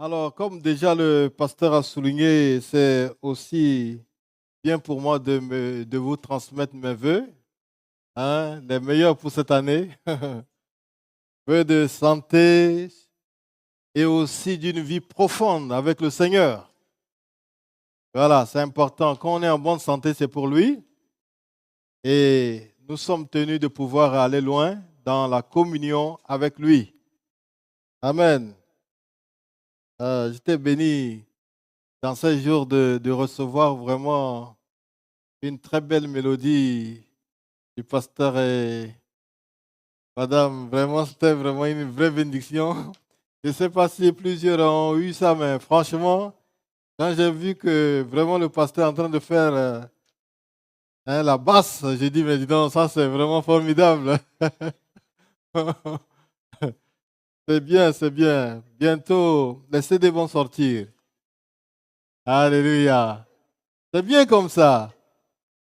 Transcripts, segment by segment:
Alors, comme déjà le pasteur a souligné, c'est aussi bien pour moi de vous transmettre mes vœux, les meilleurs pour cette année. Vœux de santé et aussi d'une vie profonde avec le Seigneur. Voilà, c'est important. Quand on est en bonne santé, c'est pour lui. Et nous sommes tenus de pouvoir aller loin dans la communion avec lui. Amen. J'étais béni dans ces jours de recevoir vraiment une très belle mélodie du pasteur et madame. Vraiment, c'était vraiment une vraie bénédiction. Je ne sais pas si plusieurs ont eu ça, mais franchement, quand j'ai vu que vraiment le pasteur est en train de faire la basse, j'ai dit, mais dis donc, ça c'est vraiment formidable. C'est bien, c'est bien. Bientôt, les CD vont sortir. Alléluia. C'est bien comme ça.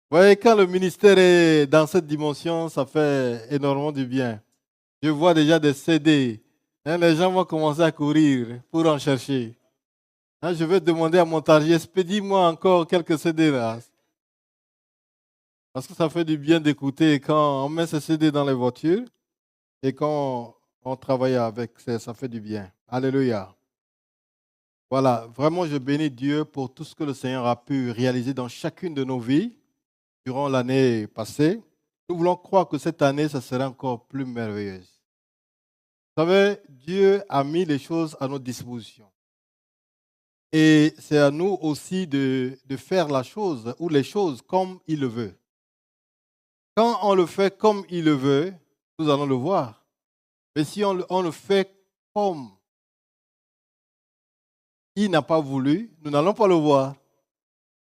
Vous voyez, quand le ministère est dans cette dimension, ça fait énormément du bien. Je vois déjà des CD. Les gens vont commencer à courir pour en chercher. Je vais demander à Montargis, expédie-moi encore quelques CD là. Parce que ça fait du bien d'écouter quand on met ces CD dans les voitures et quand on travaille avec, ça fait du bien. Alléluia. Voilà, vraiment je bénis Dieu pour tout ce que le Seigneur a pu réaliser dans chacune de nos vies durant l'année passée. Nous voulons croire que cette année, ça sera encore plus merveilleuse. Vous savez, Dieu a mis les choses à notre disposition. Et c'est à nous aussi de faire la chose ou les choses comme il le veut. Quand on le fait comme il le veut, nous allons le voir. Mais si on le fait comme il n'a pas voulu, nous n'allons pas le voir.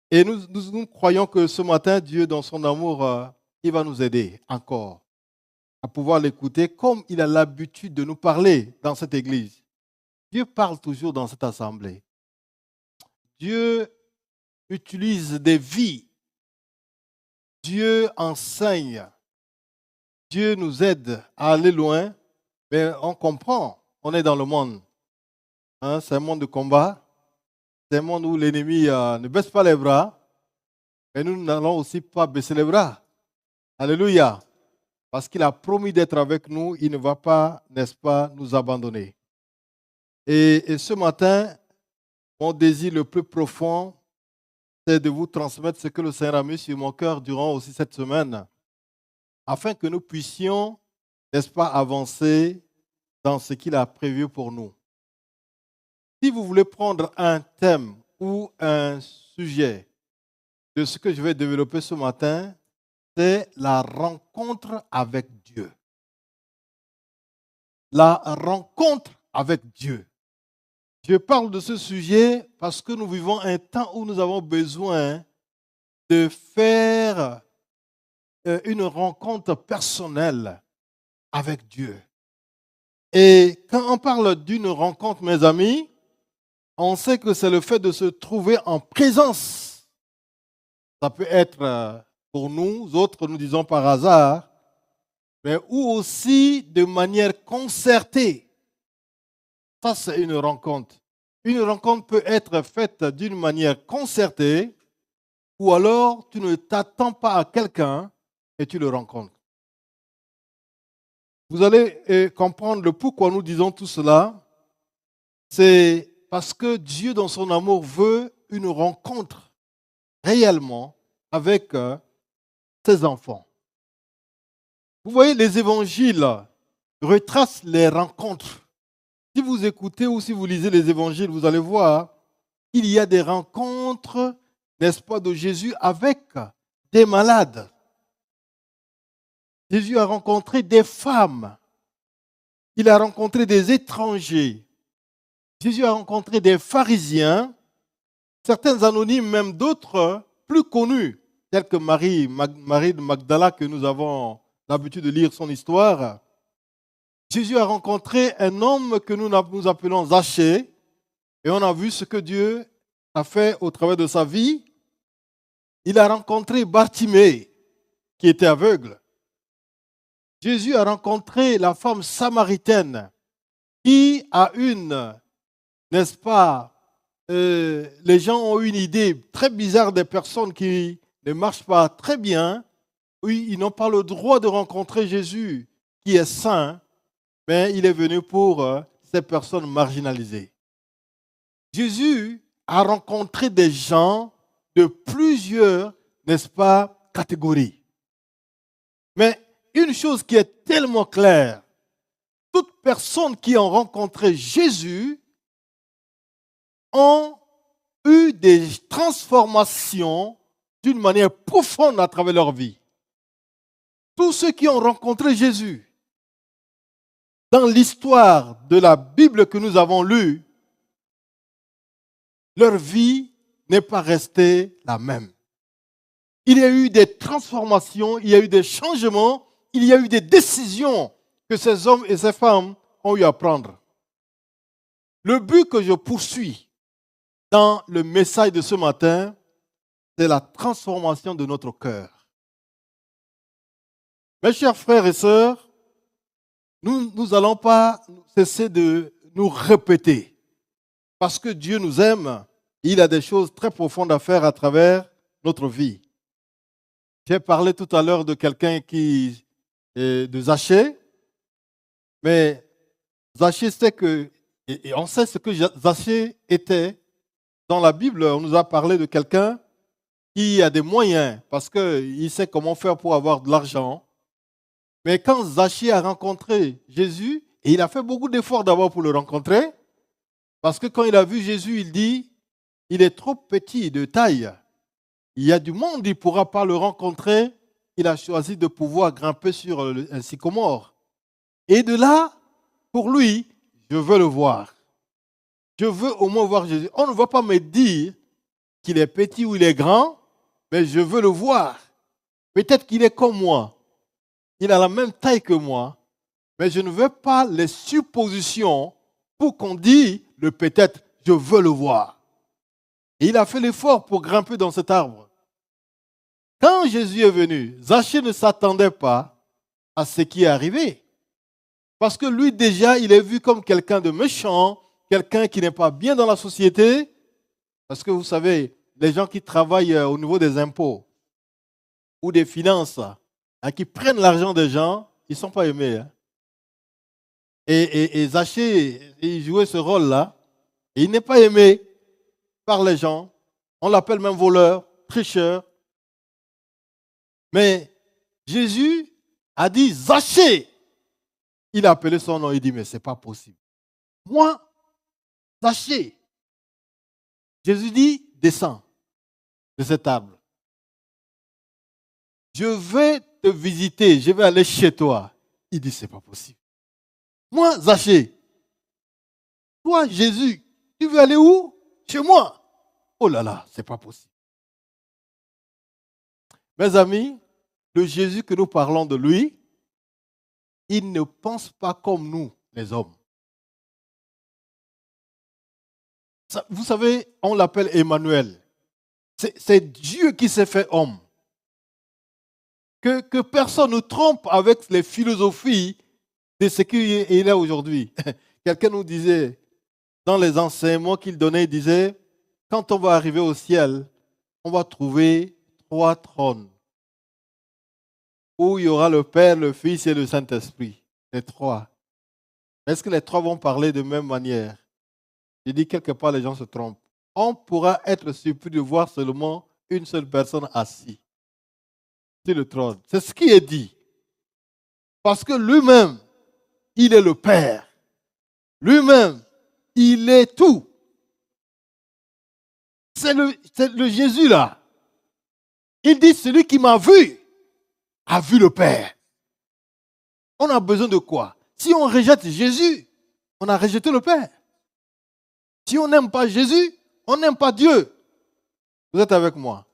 Et nous croyons que ce matin, Dieu, dans son amour, il va nous aider encore à pouvoir l'écouter comme il a l'habitude de nous parler dans cette église. Dieu parle toujours dans cette assemblée. Dieu utilise des vies. Dieu enseigne. Dieu nous aide à aller loin, mais on comprend, on est dans le monde. C'est un monde de combat, c'est un monde où l'ennemi ne baisse pas les bras, mais nous n'allons aussi pas baisser les bras. Alléluia. Parce qu'il a promis d'être avec nous, il ne va pas, n'est-ce pas, nous abandonner. Et ce matin, mon désir le plus profond, c'est de vous transmettre ce que le Seigneur a mis sur mon cœur durant aussi cette semaine, afin que nous puissions, n'est-ce pas, avancer dans ce qu'il a prévu pour nous. Si vous voulez prendre un thème ou un sujet de ce que je vais développer ce matin, c'est la rencontre avec Dieu. La rencontre avec Dieu. Je parle de ce sujet parce que nous vivons un temps où nous avons besoin de faire une rencontre personnelle avec Dieu. Et quand on parle d'une rencontre, mes amis, on sait que c'est le fait de se trouver en présence. Ça peut être pour nous autres, nous disons par hasard, mais ou aussi de manière concertée. Ça, c'est une rencontre. Une rencontre peut être faite d'une manière concertée ou alors tu ne t'attends pas à quelqu'un et tu le rencontres. Vous allez comprendre le pourquoi nous disons tout cela. C'est parce que Dieu, dans son amour, veut une rencontre réellement avec ses enfants. Vous voyez, les évangiles retracent les rencontres. Si vous écoutez ou si vous lisez les évangiles, vous allez voir qu'il y a des rencontres, n'est-ce pas, de Jésus avec des malades. Jésus a rencontré des femmes. Il a rencontré des étrangers. Jésus a rencontré des pharisiens, certains anonymes, même d'autres plus connus, tels que Marie de Magdala, que nous avons l'habitude de lire son histoire. Jésus a rencontré un homme que nous appelons Zachée, et on a vu ce que Dieu a fait au travers de sa vie. Il a rencontré Bartimée, qui était aveugle. Jésus a rencontré la femme samaritaine, qui a une, n'est-ce pas, les gens ont une idée très bizarre des personnes qui ne marchent pas très bien. Oui, ils n'ont pas le droit de rencontrer Jésus, qui est saint, mais il est venu pour ces personnes marginalisées. Jésus a rencontré des gens de plusieurs, n'est-ce pas, catégories. Mais une chose qui est tellement claire, toutes personnes qui ont rencontré Jésus ont eu des transformations d'une manière profonde à travers leur vie. Tous ceux qui ont rencontré Jésus, dans l'histoire de la Bible que nous avons lue, leur vie n'est pas restée la même. Il y a eu des transformations, il y a eu des changements, il y a eu des décisions que ces hommes et ces femmes ont eu à prendre. Le but que je poursuis dans le message de ce matin, c'est la transformation de notre cœur. Mes chers frères et sœurs, nous n'allons pas cesser de nous répéter. Parce que Dieu nous aime, il a des choses très profondes à faire à travers notre vie. J'ai parlé tout à l'heure de quelqu'un de Zachée, mais Zachée, et on sait ce que Zachée était. Dans la Bible, on nous a parlé de quelqu'un qui a des moyens, parce qu'il sait comment faire pour avoir de l'argent. Mais quand Zachée a rencontré Jésus, et il a fait beaucoup d'efforts d'abord pour le rencontrer, parce que quand il a vu Jésus, il dit, il est trop petit de taille. Il y a du monde, il ne pourra pas le rencontrer. Il a choisi de pouvoir grimper sur un sycomore. Et de là, pour lui, je veux le voir. Je veux au moins voir Jésus. On ne va pas me dire qu'il est petit ou il est grand, mais je veux le voir. Peut-être qu'il est comme moi. Il a la même taille que moi, mais je ne veux pas les suppositions pour qu'on dise le peut-être, je veux le voir. Et il a fait l'effort pour grimper dans cet arbre. Quand Jésus est venu, Zachée ne s'attendait pas à ce qui est arrivé. Parce que lui déjà, il est vu comme quelqu'un de méchant, quelqu'un qui n'est pas bien dans la société. Parce que vous savez, les gens qui travaillent au niveau des impôts ou des finances, qui prennent l'argent des gens, ils ne sont pas aimés. Hein. Et Zachée, il jouait ce rôle-là. Et il n'est pas aimé par les gens. On l'appelle même voleur, tricheur. Mais Jésus a dit Zachée. Il a appelé son nom. Il dit, mais ce n'est pas possible. Moi, Zachée. Jésus dit, descends de cet arbre. Je vais te visiter, je vais aller chez toi. Il dit, ce n'est pas possible. Moi, Zachée, toi, Jésus, tu veux aller où? Chez moi. Oh là là, ce n'est pas possible. Mes amis, le Jésus que nous parlons de lui, il ne pense pas comme nous, les hommes. Vous savez, on l'appelle Emmanuel. C'est Dieu qui s'est fait homme. Que personne ne trompe avec les philosophies de ce qu'il est aujourd'hui. Quelqu'un nous disait, dans les enseignements qu'il donnait, il disait, quand on va arriver au ciel, on va trouver 3 trônes, où il y aura le Père, le Fils et le Saint-Esprit. Les 3. Est-ce que les 3 vont parler de même manière? Je dis quelque part, les gens se trompent. On pourra être surpris de voir seulement une seule personne assise sur le trône. C'est ce qui est dit. Parce que lui-même, il est le Père. Lui-même, il est tout. C'est le Jésus là. Il dit, celui qui m'a vu, a vu le Père. On a besoin de quoi? Si on rejette Jésus, on a rejeté le Père. Si on n'aime pas Jésus, on n'aime pas Dieu. Vous êtes avec moi?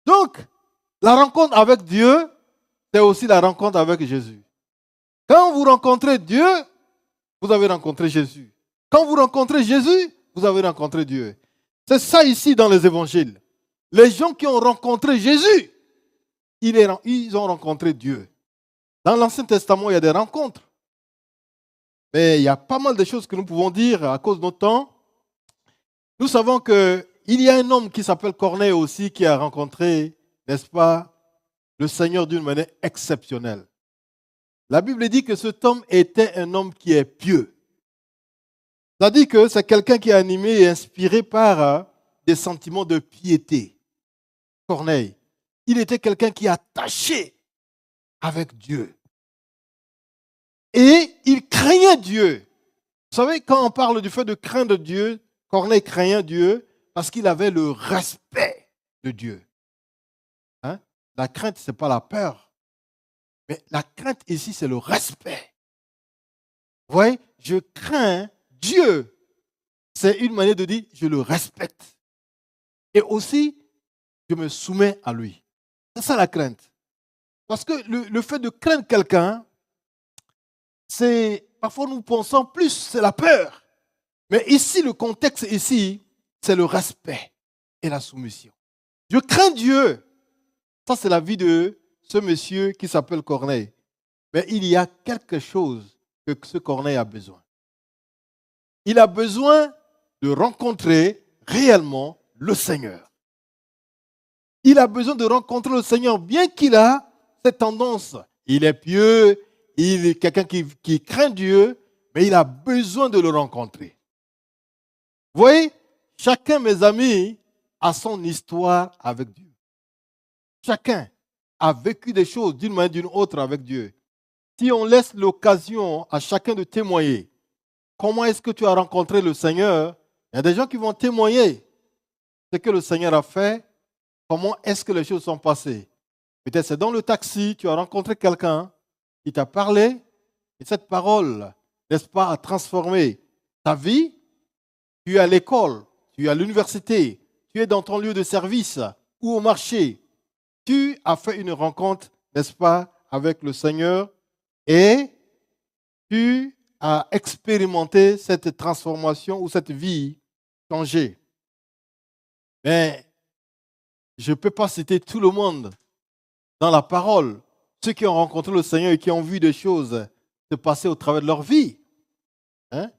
Donc, la rencontre avec Dieu, c'est aussi la rencontre avec Jésus. Quand vous rencontrez Dieu, vous avez rencontré Jésus. Quand vous rencontrez Jésus, vous avez rencontré Dieu. C'est ça ici dans les évangiles. Les gens qui ont rencontré Jésus, ils ont rencontré Dieu. Dans l'Ancien Testament, il y a des rencontres. Mais il y a pas mal de choses que nous pouvons dire à cause de notre temps. Nous savons qu'il y a un homme qui s'appelle Corneille aussi qui a rencontré, n'est-ce pas, le Seigneur d'une manière exceptionnelle. La Bible dit que cet homme était un homme qui est pieux. C'est-à-dire que c'est quelqu'un qui est animé et inspiré par des sentiments de piété. Corneille, il était quelqu'un qui est attaché avec Dieu. Et il craignait Dieu. Vous savez, quand on parle du fait de craindre Dieu, Corneille craignait Dieu parce qu'il avait le respect de Dieu. Hein? La crainte, ce n'est pas la peur. Mais la crainte ici, c'est le respect. Vous voyez, je crains Dieu. C'est une manière de dire, je le respecte. Et aussi, je me soumets à lui. C'est ça la crainte. Parce que le fait de craindre quelqu'un, c'est, parfois nous pensons plus, c'est la peur. Mais ici, le contexte ici, c'est le respect et la soumission. Je crains Dieu. Ça, c'est la vie de ce monsieur qui s'appelle Corneille. Mais il y a quelque chose que ce Corneille a besoin. Il a besoin de rencontrer réellement le Seigneur. Il a besoin de rencontrer le Seigneur, bien qu'il a cette tendance. Il est pieux, il est quelqu'un qui craint Dieu, mais il a besoin de le rencontrer. Vous voyez, chacun, mes amis, a son histoire avec Dieu. Chacun a vécu des choses d'une manière ou d'une autre avec Dieu. Si on laisse l'occasion à chacun de témoigner, comment est-ce que tu as rencontré le Seigneur? Il y a des gens qui vont témoigner ce que le Seigneur a fait, comment est-ce que les choses sont passées. Peut-être c'est dans le taxi, tu as rencontré quelqu'un qui t'a parlé, et cette parole, n'est-ce pas, a transformé ta vie. Tu es à l'école, tu es à l'université, tu es dans ton lieu de service ou au marché. Tu as fait une rencontre, n'est-ce pas, avec le Seigneur et tu as expérimenté cette transformation ou cette vie changée. Mais je ne peux pas citer tout le monde dans la parole, ceux qui ont rencontré le Seigneur et qui ont vu des choses se passer au travers de leur vie. Hein?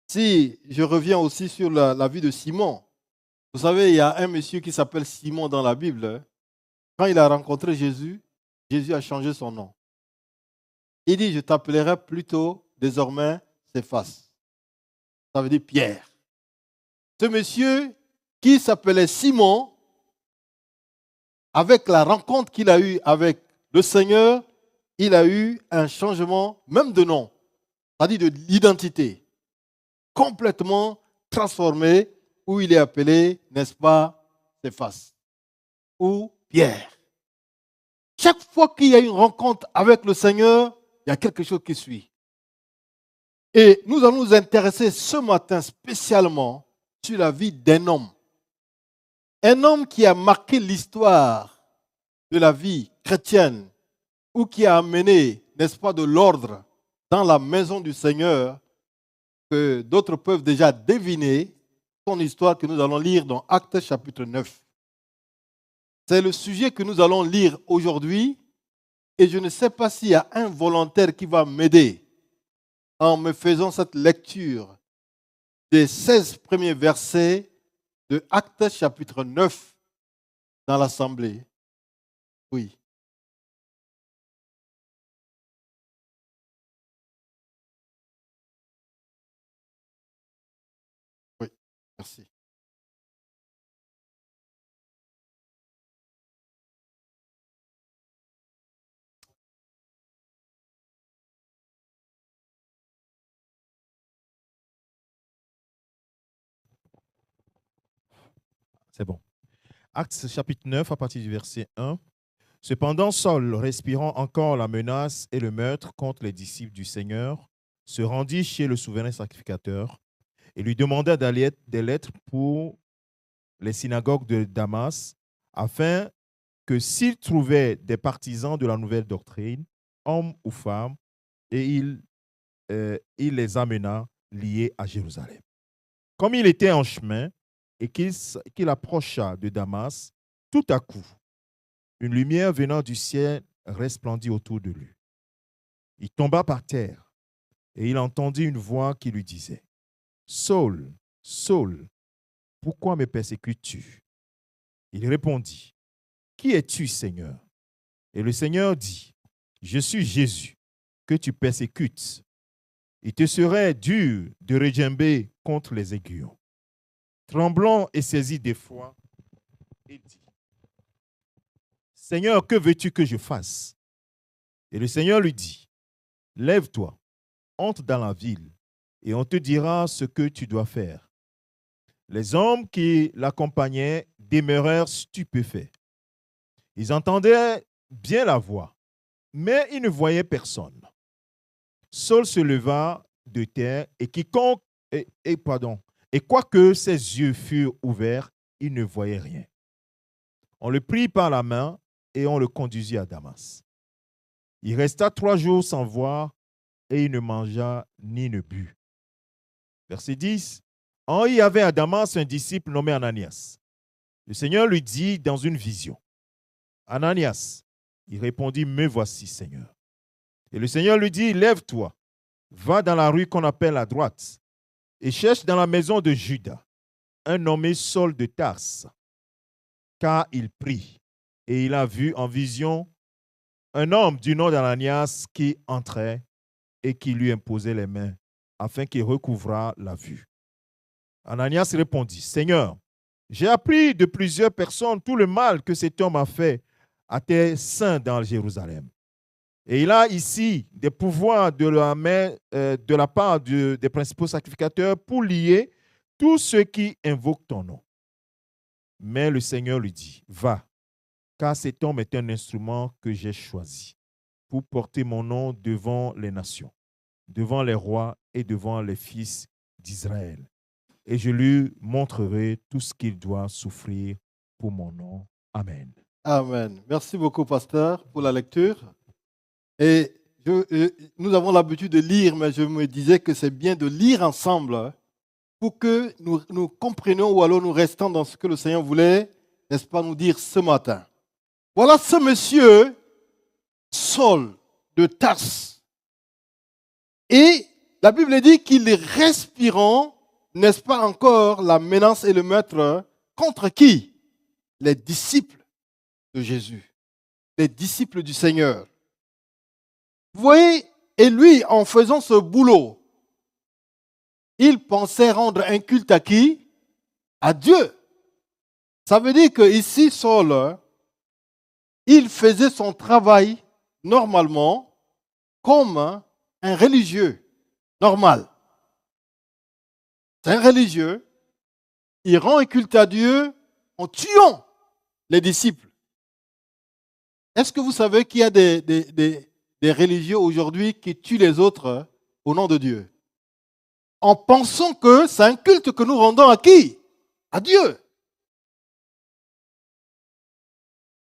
Si je reviens aussi sur la vie de Simon, vous savez, il y a un monsieur qui s'appelle Simon dans la Bible. Quand il a rencontré Jésus, Jésus a changé son nom. Il dit, je t'appellerai plutôt désormais Céphas. Ça veut dire Pierre. Ce monsieur qui s'appelait Simon, avec la rencontre qu'il a eue avec le Seigneur, il a eu un changement même de nom, c'est-à-dire de l'identité, complètement transformé, où il est appelé, n'est-ce pas, Céphas, ou Pierre. Chaque fois qu'il y a une rencontre avec le Seigneur, il y a quelque chose qui suit. Et nous allons nous intéresser ce matin spécialement sur la vie d'un homme. Un homme qui a marqué l'histoire de la vie chrétienne ou qui a amené, n'est-ce pas, de l'ordre dans la maison du Seigneur, que d'autres peuvent déjà deviner son histoire que nous allons lire dans Actes chapitre 9. C'est le sujet que nous allons lire aujourd'hui et je ne sais pas s'il y a un volontaire qui va m'aider en me faisant cette lecture des 16 premiers versets de Actes chapitre 9 dans l'Assemblée. Oui. Oui, merci. C'est bon. Actes chapitre 9 à partir du verset 1. Cependant, Saul, respirant encore la menace et le meurtre contre les disciples du Seigneur, se rendit chez le souverain sacrificateur et lui demanda des lettres pour les synagogues de Damas, afin que s'il trouvait des partisans de la nouvelle doctrine, hommes ou femmes, et il les amena liés à Jérusalem. Comme il était en chemin et qu'il approcha de Damas, tout à coup, une lumière venant du ciel resplendit autour de lui. Il tomba par terre et il entendit une voix qui lui disait, « Saul, Saul, pourquoi me persécutes-tu? Il répondit, qui es-tu, Seigneur? Et le Seigneur dit, je suis Jésus, que tu persécutes. Il te serait dur de regimber contre les aiguillons. Tremblant et saisi d'effroi, il dit, Seigneur, que veux-tu que je fasse? Et le Seigneur lui dit, lève-toi, entre dans la ville, et on te dira ce que tu dois faire. Les hommes qui l'accompagnaient demeurèrent stupéfaits. Ils entendaient bien la voix, mais ils ne voyaient personne. Saul se leva de terre et quoique ses yeux furent ouverts, il ne voyait rien. On le prit par la main et on le conduisit à Damas. Il resta 3 jours sans voir et il ne mangea ni ne but. Verset 10. Or, il y avait à Damas un disciple nommé Ananias. Le Seigneur lui dit dans une vision, Ananias. Il répondit, me voici, Seigneur. Et le Seigneur lui dit, lève-toi, va dans la rue qu'on appelle à droite et cherche dans la maison de Judas un nommé Saul de Tarse, car il prie. Et il a vu en vision un homme du nom d'Ananias qui entrait et qui lui imposait les mains afin qu'il recouvrât la vue. Ananias répondit, Seigneur, j'ai appris de plusieurs personnes tout le mal que cet homme a fait à tes saints dans Jérusalem. Et il a ici des pouvoirs de la part des principaux sacrificateurs pour lier tous ceux qui invoquent ton nom. Mais le Seigneur lui dit, va, car cet homme est un instrument que j'ai choisi pour porter mon nom devant les nations, devant les rois et devant les fils d'Israël. Et je lui montrerai tout ce qu'il doit souffrir pour mon nom. Amen. Amen. Merci beaucoup, pasteur, pour la lecture. Et nous avons l'habitude de lire, mais je me disais que c'est bien de lire ensemble pour que nous comprenions ou alors nous restons dans ce que le Seigneur voulait, n'est-ce pas, nous dire ce matin. Voilà ce monsieur, Saul de Tarse. Et la Bible dit qu'il est respirant, n'est-ce pas encore, la menace et le meurtre contre qui? Les disciples de Jésus, les disciples du Seigneur. Vous voyez, et lui, en faisant ce boulot, il pensait rendre un culte à qui? À Dieu. Ça veut dire qu'ici, Saul, il faisait son travail normalement comme un religieux normal. C'est un religieux. Il rend un culte à Dieu en tuant les disciples. Est-ce que vous savez qu'il y a des religieux aujourd'hui qui tuent les autres au nom de Dieu? En pensant que c'est un culte que nous rendons à qui? À Dieu.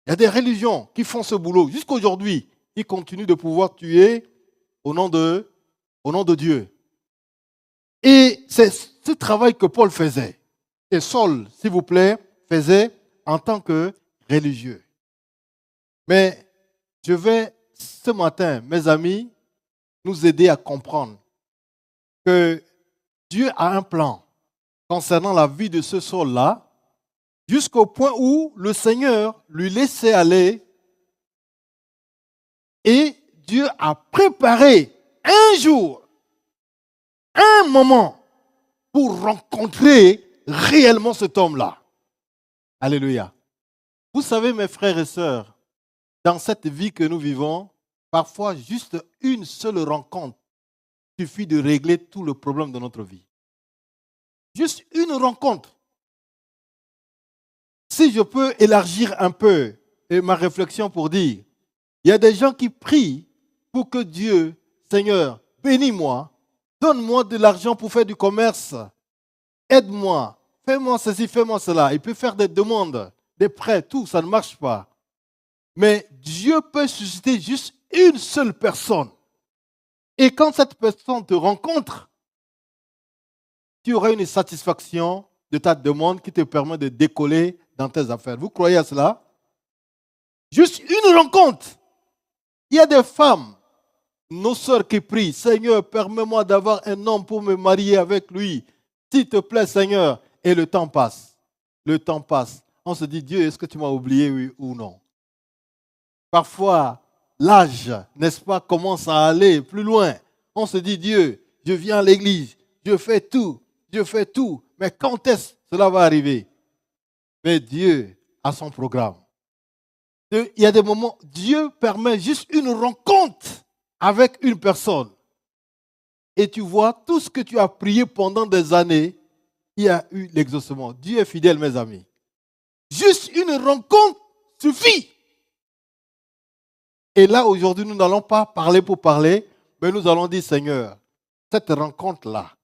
Il y a des religions qui font ce boulot. Jusqu'aujourd'hui, ils continuent de pouvoir tuer au nom de Dieu. Et c'est ce travail que Paul faisait. Et Saul, s'il vous plaît, faisait en tant que religieux. Mais je vais ce matin, mes amis, nous aider à comprendre que Dieu a un plan concernant la vie de ce Saul-là, jusqu'au point où le Seigneur lui laissait aller et Dieu a préparé un jour, un moment pour rencontrer réellement cet homme-là. Alléluia. Vous savez, mes frères et sœurs, dans cette vie que nous vivons, parfois juste une seule rencontre suffit de régler tout le problème de notre vie. Juste une rencontre. Si je peux élargir un peu ma réflexion pour dire, il y a des gens qui prient pour que Dieu, Seigneur, bénis-moi, donne-moi de l'argent pour faire du commerce, aide-moi, fais-moi ceci, fais-moi cela. Il peut faire des demandes, des prêts, tout, ça ne marche pas. Mais Dieu peut susciter juste une seule personne. Et quand cette personne te rencontre, tu auras une satisfaction de ta demande qui te permet de décoller dans tes affaires. Vous croyez à cela? Juste une rencontre. Il y a des femmes, nos sœurs qui prient, Seigneur, permets-moi d'avoir un homme pour me marier avec lui. S'il te plaît, Seigneur. Et le temps passe. Le temps passe. On se dit, Dieu, est-ce que tu m'as oublié, oui ou non? Parfois, l'âge, n'est-ce pas, commence à aller plus loin. On se dit, Dieu, je viens à l'église, je fais tout. Mais quand est-ce que cela va arriver? Mais Dieu a son programme. Il y a des moments, Dieu permet juste une rencontre avec une personne. Et tu vois, tout ce que tu as prié pendant des années, il y a eu l'exaucement. Dieu est fidèle, mes amis. Juste une rencontre suffit. Et là, aujourd'hui, nous n'allons pas parler pour parler, mais nous allons dire, Seigneur, cette rencontre-là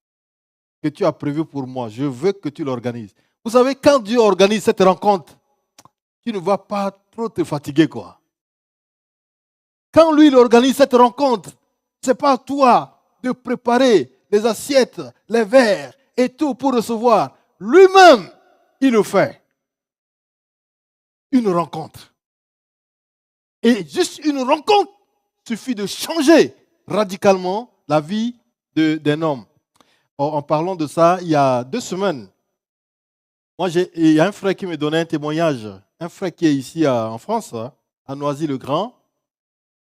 que tu as prévue pour moi, je veux que tu l'organises. Vous savez, quand Dieu organise cette rencontre, tu ne vas pas trop te fatiguer, quoi. Quand lui, il organise cette rencontre, ce n'est pas à toi de préparer les assiettes, les verres et tout pour recevoir. Lui-même, il le fait. Une rencontre. Et juste une rencontre suffit de changer radicalement la vie d'un homme. En parlant de ça, il y a 2 semaines, il y a un frère qui me donnait un témoignage, un frère qui est ici en France, à Noisy-le-Grand.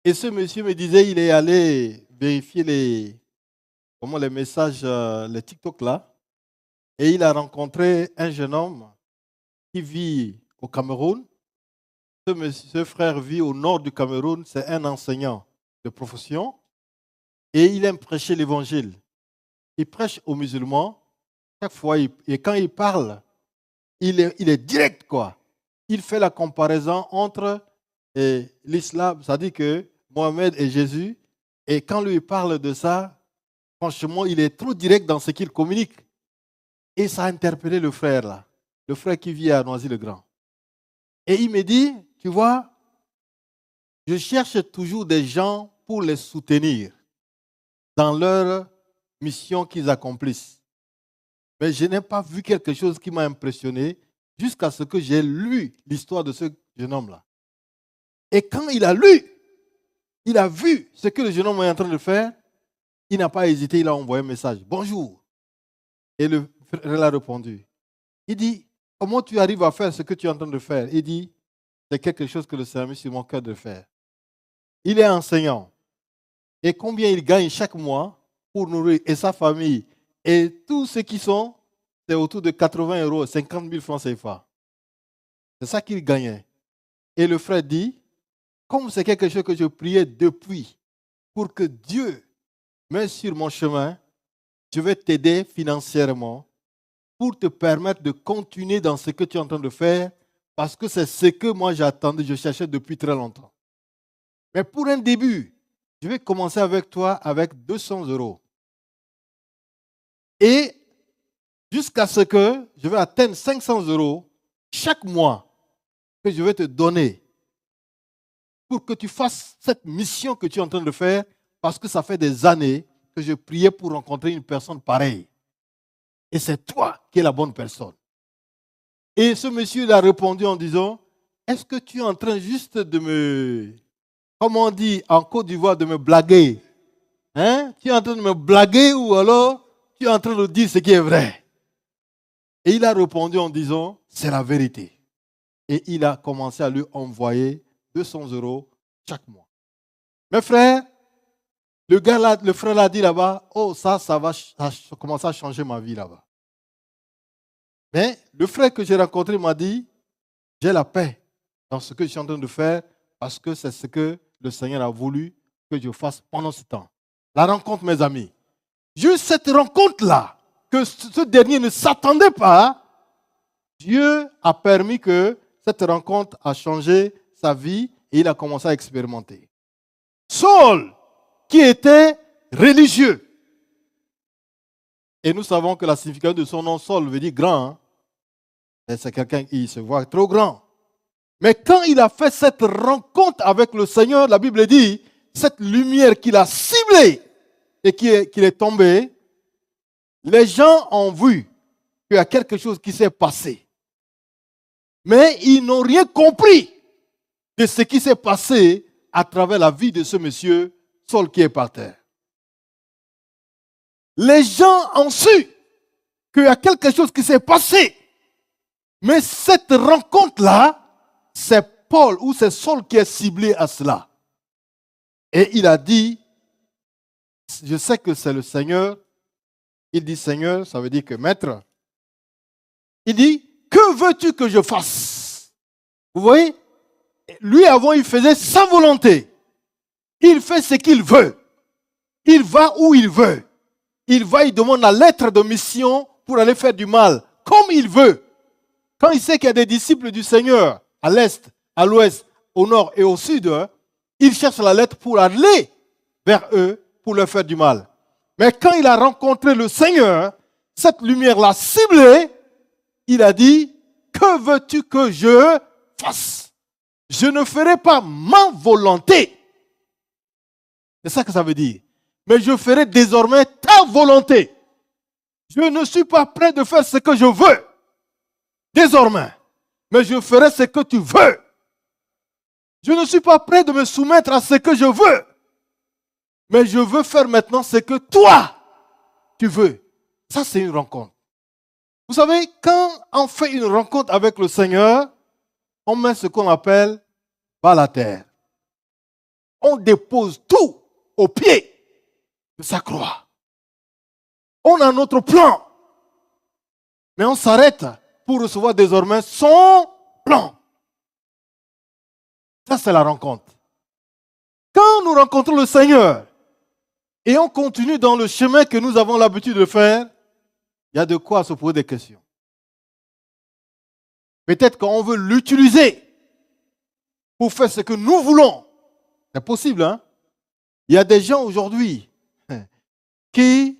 Et ce monsieur me disait qu'il est allé vérifier les messages, les TikTok là. Et il a rencontré un jeune homme qui vit au Cameroun. Ce frère vit au nord du Cameroun, c'est un enseignant de profession. Et il aime prêcher l'évangile. Il prêche aux musulmans. Chaque fois, et quand il parle, il est direct, quoi. Il fait la comparaison entre l'islam, c'est-à-dire que Mohamed et Jésus, et quand lui parle de ça, franchement, il est trop direct dans ce qu'il communique. Et ça a interpellé le frère, là, le frère qui vit à Noisy-le-Grand. Et il me dit, tu vois, je cherche toujours des gens pour les soutenir dans leur mission qu'ils accomplissent. Mais je n'ai pas vu quelque chose qui m'a impressionné jusqu'à ce que j'ai lu l'histoire de ce jeune homme-là. Et quand il a lu, il a vu ce que le jeune homme est en train de faire, il n'a pas hésité, il a envoyé un message. Bonjour. Et le frère a répondu. Il dit, comment tu arrives à faire ce que tu es en train de faire? Il dit, c'est quelque chose que le Seigneur a mis sur mon cœur de faire. Il est enseignant. Et combien il gagne chaque mois pour nourrir et sa famille et tous ceux qui sont, c'est autour de 80 €, 50 000 francs CFA. C'est ça qu'il gagnait. Et le frère dit, comme c'est quelque chose que je priais depuis pour que Dieu mette sur mon chemin, je vais t'aider financièrement pour te permettre de continuer dans ce que tu es en train de faire parce que c'est ce que moi j'attendais, je cherchais depuis très longtemps. Mais pour un début, je vais commencer avec toi avec 200 €. Et jusqu'à ce que je vais atteindre 500 € chaque mois que je vais te donner pour que tu fasses cette mission que tu es en train de faire parce que ça fait des années que je priais pour rencontrer une personne pareille. Et c'est toi qui es la bonne personne. Et ce monsieur il a répondu en disant, est-ce que tu es en train juste de me, comme on dit en Côte d'Ivoire, de me blaguer? Hein? Tu es en train de me blaguer ou alors tu es en train de dire ce qui est vrai? Et il a répondu en disant, c'est la vérité. Et il a commencé à lui envoyer 200 € chaque mois. Mes frères, le frère l'a dit là-bas, oh ça va commencer à changer ma vie là-bas. Mais le frère que j'ai rencontré m'a dit, j'ai la paix dans ce que je suis en train de faire parce que c'est ce que le Seigneur a voulu que je fasse pendant ce temps. La rencontre, mes amis. Juste cette rencontre-là, que ce dernier ne s'attendait pas, Dieu a permis que cette rencontre a changé sa vie et il a commencé à expérimenter. Saul, qui était religieux. Et nous savons que la signification de son nom, Saul, veut dire grand. Hein? C'est quelqu'un qui se voit trop grand. Mais quand il a fait cette rencontre avec le Seigneur, la Bible dit, cette lumière qu'il a ciblée et qu'il est tombé, les gens ont vu qu'il y a quelque chose qui s'est passé. Mais ils n'ont rien compris de ce qui s'est passé à travers la vie de ce monsieur Saul qui est par terre. Les gens ont su qu'il y a quelque chose qui s'est passé. Mais cette rencontre-là, c'est Paul ou c'est Saul qui est ciblé à cela. Et il a dit, je sais que c'est le Seigneur. Il dit Seigneur, ça veut dire que maître. Il dit, que veux-tu que je fasse? Vous voyez? Lui avant, il faisait sa volonté. Il fait ce qu'il veut. Il va où il veut. Il va, il demande la lettre de mission pour aller faire du mal, comme il veut. Quand il sait qu'il y a des disciples du Seigneur, à l'est, à l'ouest, au nord et au sud, il cherche la lettre pour aller vers eux, pour leur faire du mal. Mais quand il a rencontré le Seigneur, cette lumière l'a ciblé, il a dit, que veux-tu que je fasse? Je ne ferai pas ma volonté. C'est ça que ça veut dire. Mais je ferai désormais ta volonté. Je ne suis pas prêt de faire ce que je veux. Désormais. Mais je ferai ce que tu veux. Je ne suis pas prêt de me soumettre à ce que je veux. Mais je veux faire maintenant ce que toi, tu veux. Ça, c'est une rencontre. Vous savez, quand on fait une rencontre avec le Seigneur, on met ce qu'on appelle bas la terre. On dépose tout au pied de sa croix. On a notre plan. Mais on s'arrête pour recevoir désormais son plan. Ça, c'est la rencontre. Quand nous rencontrons le Seigneur et on continue dans le chemin que nous avons l'habitude de faire, il y a de quoi se poser des questions. Peut-être qu'on veut l'utiliser pour faire ce que nous voulons. C'est possible, hein? Il y a des gens aujourd'hui qui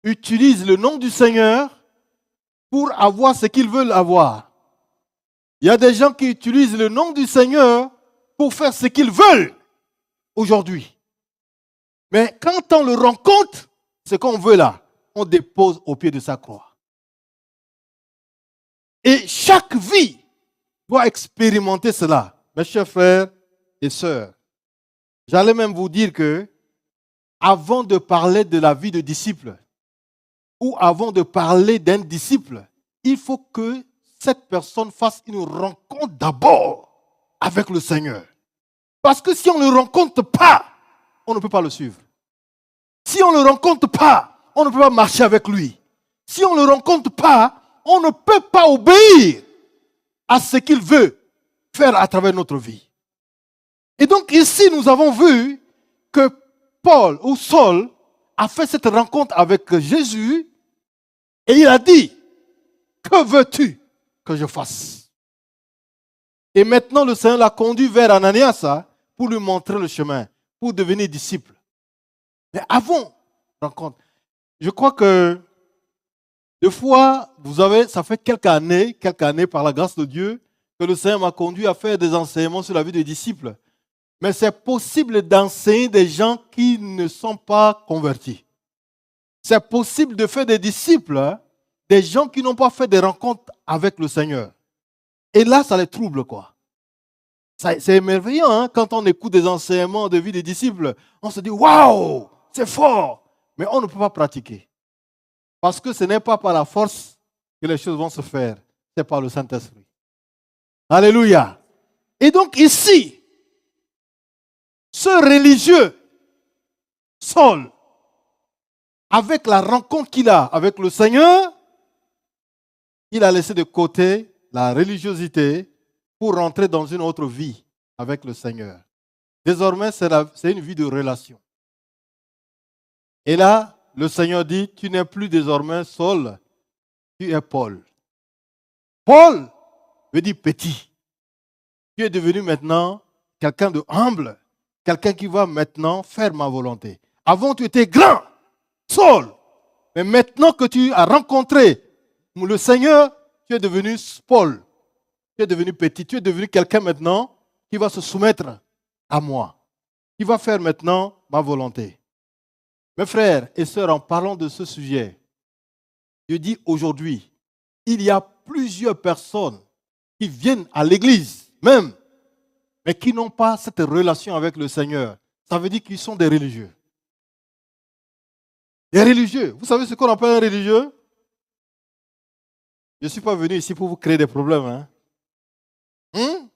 utilisent le nom du Seigneur pour avoir ce qu'ils veulent avoir. Il y a des gens qui utilisent le nom du Seigneur pour faire ce qu'ils veulent aujourd'hui. Mais quand on le rencontre, ce qu'on veut là, on dépose au pied de sa croix. Et chaque vie doit expérimenter cela. Mes chers frères et sœurs, j'allais même vous dire que avant de parler de la vie de disciple, ou avant de parler d'un disciple, il faut que cette personne fasse une rencontre d'abord avec le Seigneur. Parce que si on ne le rencontre pas, on ne peut pas le suivre. Si on ne le rencontre pas, on ne peut pas marcher avec lui. Si on ne le rencontre pas, on ne peut pas obéir à ce qu'il veut faire à travers notre vie. Et donc ici, nous avons vu que Paul ou Saul a fait cette rencontre avec Jésus et il a dit, que veux-tu que je fasse? Et maintenant, le Seigneur l'a conduit vers Ananias pour lui montrer le chemin, pour devenir disciple. Mais avant rencontre, je crois que des fois, ça fait quelques années par la grâce de Dieu, que le Seigneur m'a conduit à faire des enseignements sur la vie des disciples. Mais c'est possible d'enseigner des gens qui ne sont pas convertis. C'est possible de faire des disciples, des gens qui n'ont pas fait des rencontres avec le Seigneur. Et là, ça les trouble, quoi. C'est émerveillant, hein? Quand on écoute des enseignements de vie des disciples, on se dit, waouh, c'est fort. Mais on ne peut pas pratiquer. Parce que ce n'est pas par la force que les choses vont se faire, c'est par le Saint-Esprit. Alléluia. Et donc ici, ce religieux, Saul, avec la rencontre qu'il a avec le Seigneur, il a laissé de côté la religiosité pour rentrer dans une autre vie avec le Seigneur. Désormais, c'est une vie de relation. Et là, le Seigneur dit, tu n'es plus désormais Saul, tu es Paul. Paul veut dire petit. Tu es devenu maintenant quelqu'un de humble, quelqu'un qui va maintenant faire ma volonté. Avant, tu étais grand, Saul. Mais maintenant que tu as rencontré le Seigneur, tu es devenu Paul. Tu es devenu petit. Tu es devenu quelqu'un maintenant qui va se soumettre à moi. Qui va faire maintenant ma volonté. Mes frères et sœurs, en parlant de ce sujet, je dis aujourd'hui, il y a plusieurs personnes qui viennent à l'église même, mais qui n'ont pas cette relation avec le Seigneur. Ça veut dire qu'ils sont des religieux. Des religieux. Vous savez ce qu'on appelle un religieux? Je ne suis pas venu ici pour vous créer des problèmes. Hein?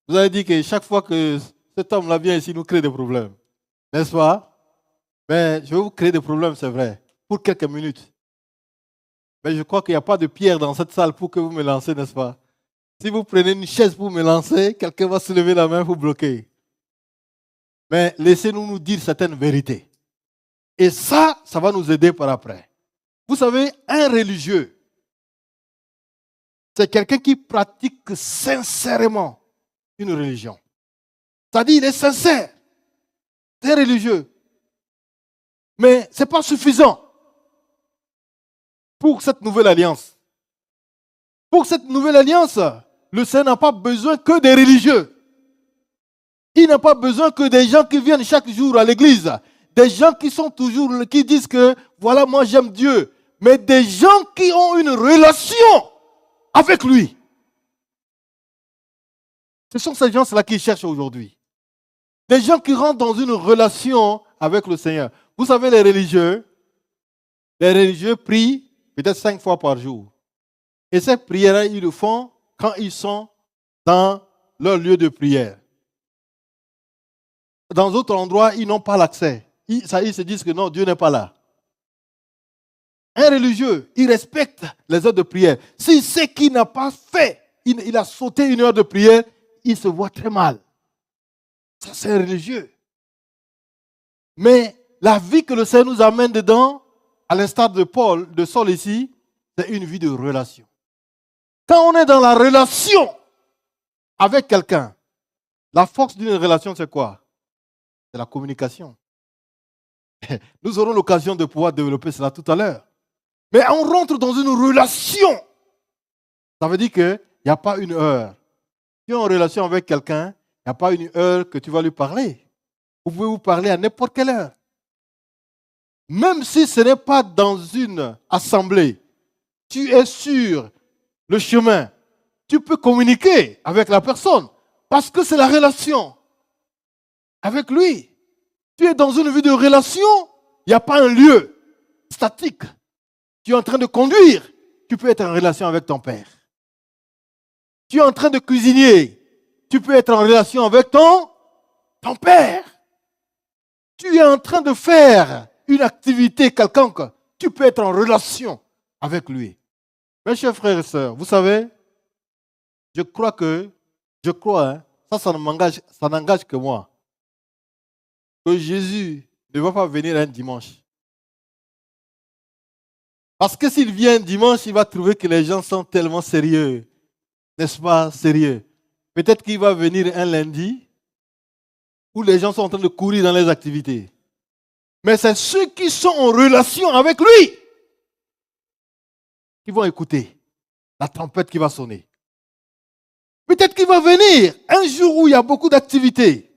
Vous avez dit que chaque fois que cet homme-là vient ici, il nous crée des problèmes. N'est-ce pas? Mais je vais vous créer des problèmes, c'est vrai, pour quelques minutes. Mais je crois qu'il n'y a pas de pierre dans cette salle pour que vous me lancez, n'est-ce pas? Si vous prenez une chaise pour me lancer, quelqu'un va se lever la main pour bloquer. Mais laissez-nous nous dire certaines vérités. Et ça va nous aider par après. Vous savez, un religieux, c'est quelqu'un qui pratique sincèrement une religion. C'est-à-dire, il est sincère. C'est religieux. Mais ce n'est pas suffisant pour cette nouvelle alliance. Pour cette nouvelle alliance, le Seigneur n'a pas besoin que des religieux. Il n'a pas besoin que des gens qui viennent chaque jour à l'église. Des gens qui disent que voilà, moi j'aime Dieu. Mais des gens qui ont une relation avec lui. Ce sont ces gens-là qui cherchent aujourd'hui. Des gens qui rentrent dans une relation avec le Seigneur. Vous savez, les religieux prient peut-être 5 fois par jour. Et ces prières, ils le font quand ils sont dans leur lieu de prière. Dans d'autres endroits, ils n'ont pas l'accès. Ils se disent que non, Dieu n'est pas là. Un religieux, il respecte les heures de prière. S'il sait qu'il n'a pas fait, il a sauté une heure de prière, il se voit très mal. Ça, c'est un religieux. Mais la vie que le Seigneur nous amène dedans, à l'instar de Saul ici, c'est une vie de relation. Quand on est dans la relation avec quelqu'un, la force d'une relation, c'est quoi? C'est la communication. Nous aurons l'occasion de pouvoir développer cela tout à l'heure. Mais on rentre dans une relation. Ça veut dire qu'il n'y a pas une heure. Si tu es en relation avec quelqu'un, il n'y a pas une heure que tu vas lui parler. Vous pouvez vous parler à n'importe quelle heure. Même si ce n'est pas dans une assemblée, tu es sur le chemin, tu peux communiquer avec la personne parce que c'est la relation avec lui. Tu es dans une vie de relation, il n'y a pas un lieu statique. Tu es en train de conduire, tu peux être en relation avec ton père. Tu es en train de cuisiner, tu peux être en relation avec ton père. Tu es en train de faire une activité quelconque, tu peux être en relation avec lui. Mes chers frères et sœurs, vous savez, je crois, ça n'engage que moi, que Jésus ne va pas venir un dimanche. Parce que s'il vient dimanche, il va trouver que les gens sont tellement sérieux. N'est-ce pas, sérieux? Peut-être qu'il va venir un lundi où les gens sont en train de courir dans les activités. Mais c'est ceux qui sont en relation avec lui qui vont écouter la trompette qui va sonner. Peut-être qu'il va venir un jour où il y a beaucoup d'activités.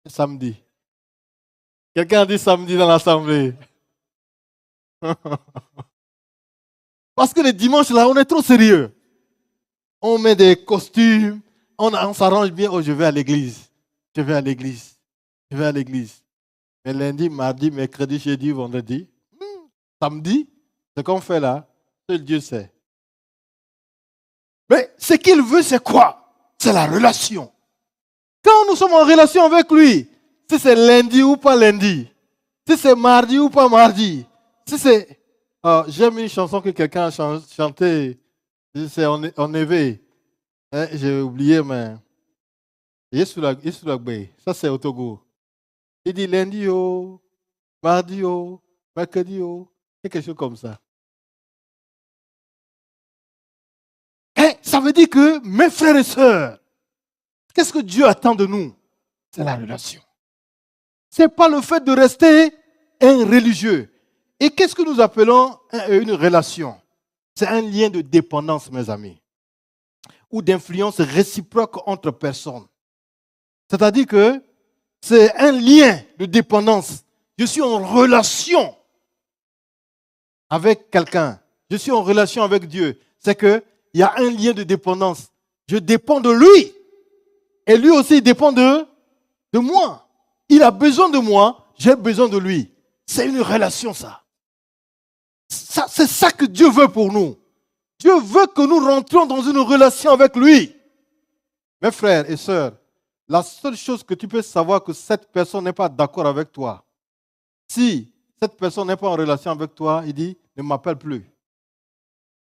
Samedi. Quelqu'un a dit samedi dans l'assemblée. Parce que les dimanches, là, on est trop sérieux. On met des costumes, on s'arrange bien. Oh, je vais à l'église. Je vais à l'église. Je vais à l'église. Mais lundi, mardi, mercredi, jeudi, vendredi, samedi, ce qu'on fait là, seul Dieu sait. Mais ce qu'il veut, c'est quoi? C'est la relation. Quand nous sommes en relation avec lui, si c'est lundi ou pas lundi, si c'est mardi ou pas mardi, si c'est... j'aime une chanson que quelqu'un a chantée, c'est en éveil. Hein, j'ai oublié, mais... Ça, c'est au Togo. Il dit lundi, mardi, mercredi, quelque chose comme ça. Et ça veut dire que, mes frères et sœurs, qu'est-ce que Dieu attend de nous? C'est la relation. Ce n'est pas le fait de rester un religieux. Et qu'est-ce que nous appelons une relation? C'est un lien de dépendance, mes amis, ou d'influence réciproque entre personnes. C'est-à-dire que c'est un lien de dépendance. Je suis en relation avec quelqu'un. Je suis en relation avec Dieu. C'est qu'il y a un lien de dépendance. Je dépends de lui. Et lui aussi, il dépend de moi. Il a besoin de moi, j'ai besoin de lui. C'est une relation, ça. C'est ça que Dieu veut pour nous. Dieu veut que nous rentrions dans une relation avec lui. Mes frères et sœurs, la seule chose que tu peux savoir que cette personne n'est pas d'accord avec toi, si cette personne n'est pas en relation avec toi, il dit, ne m'appelle plus.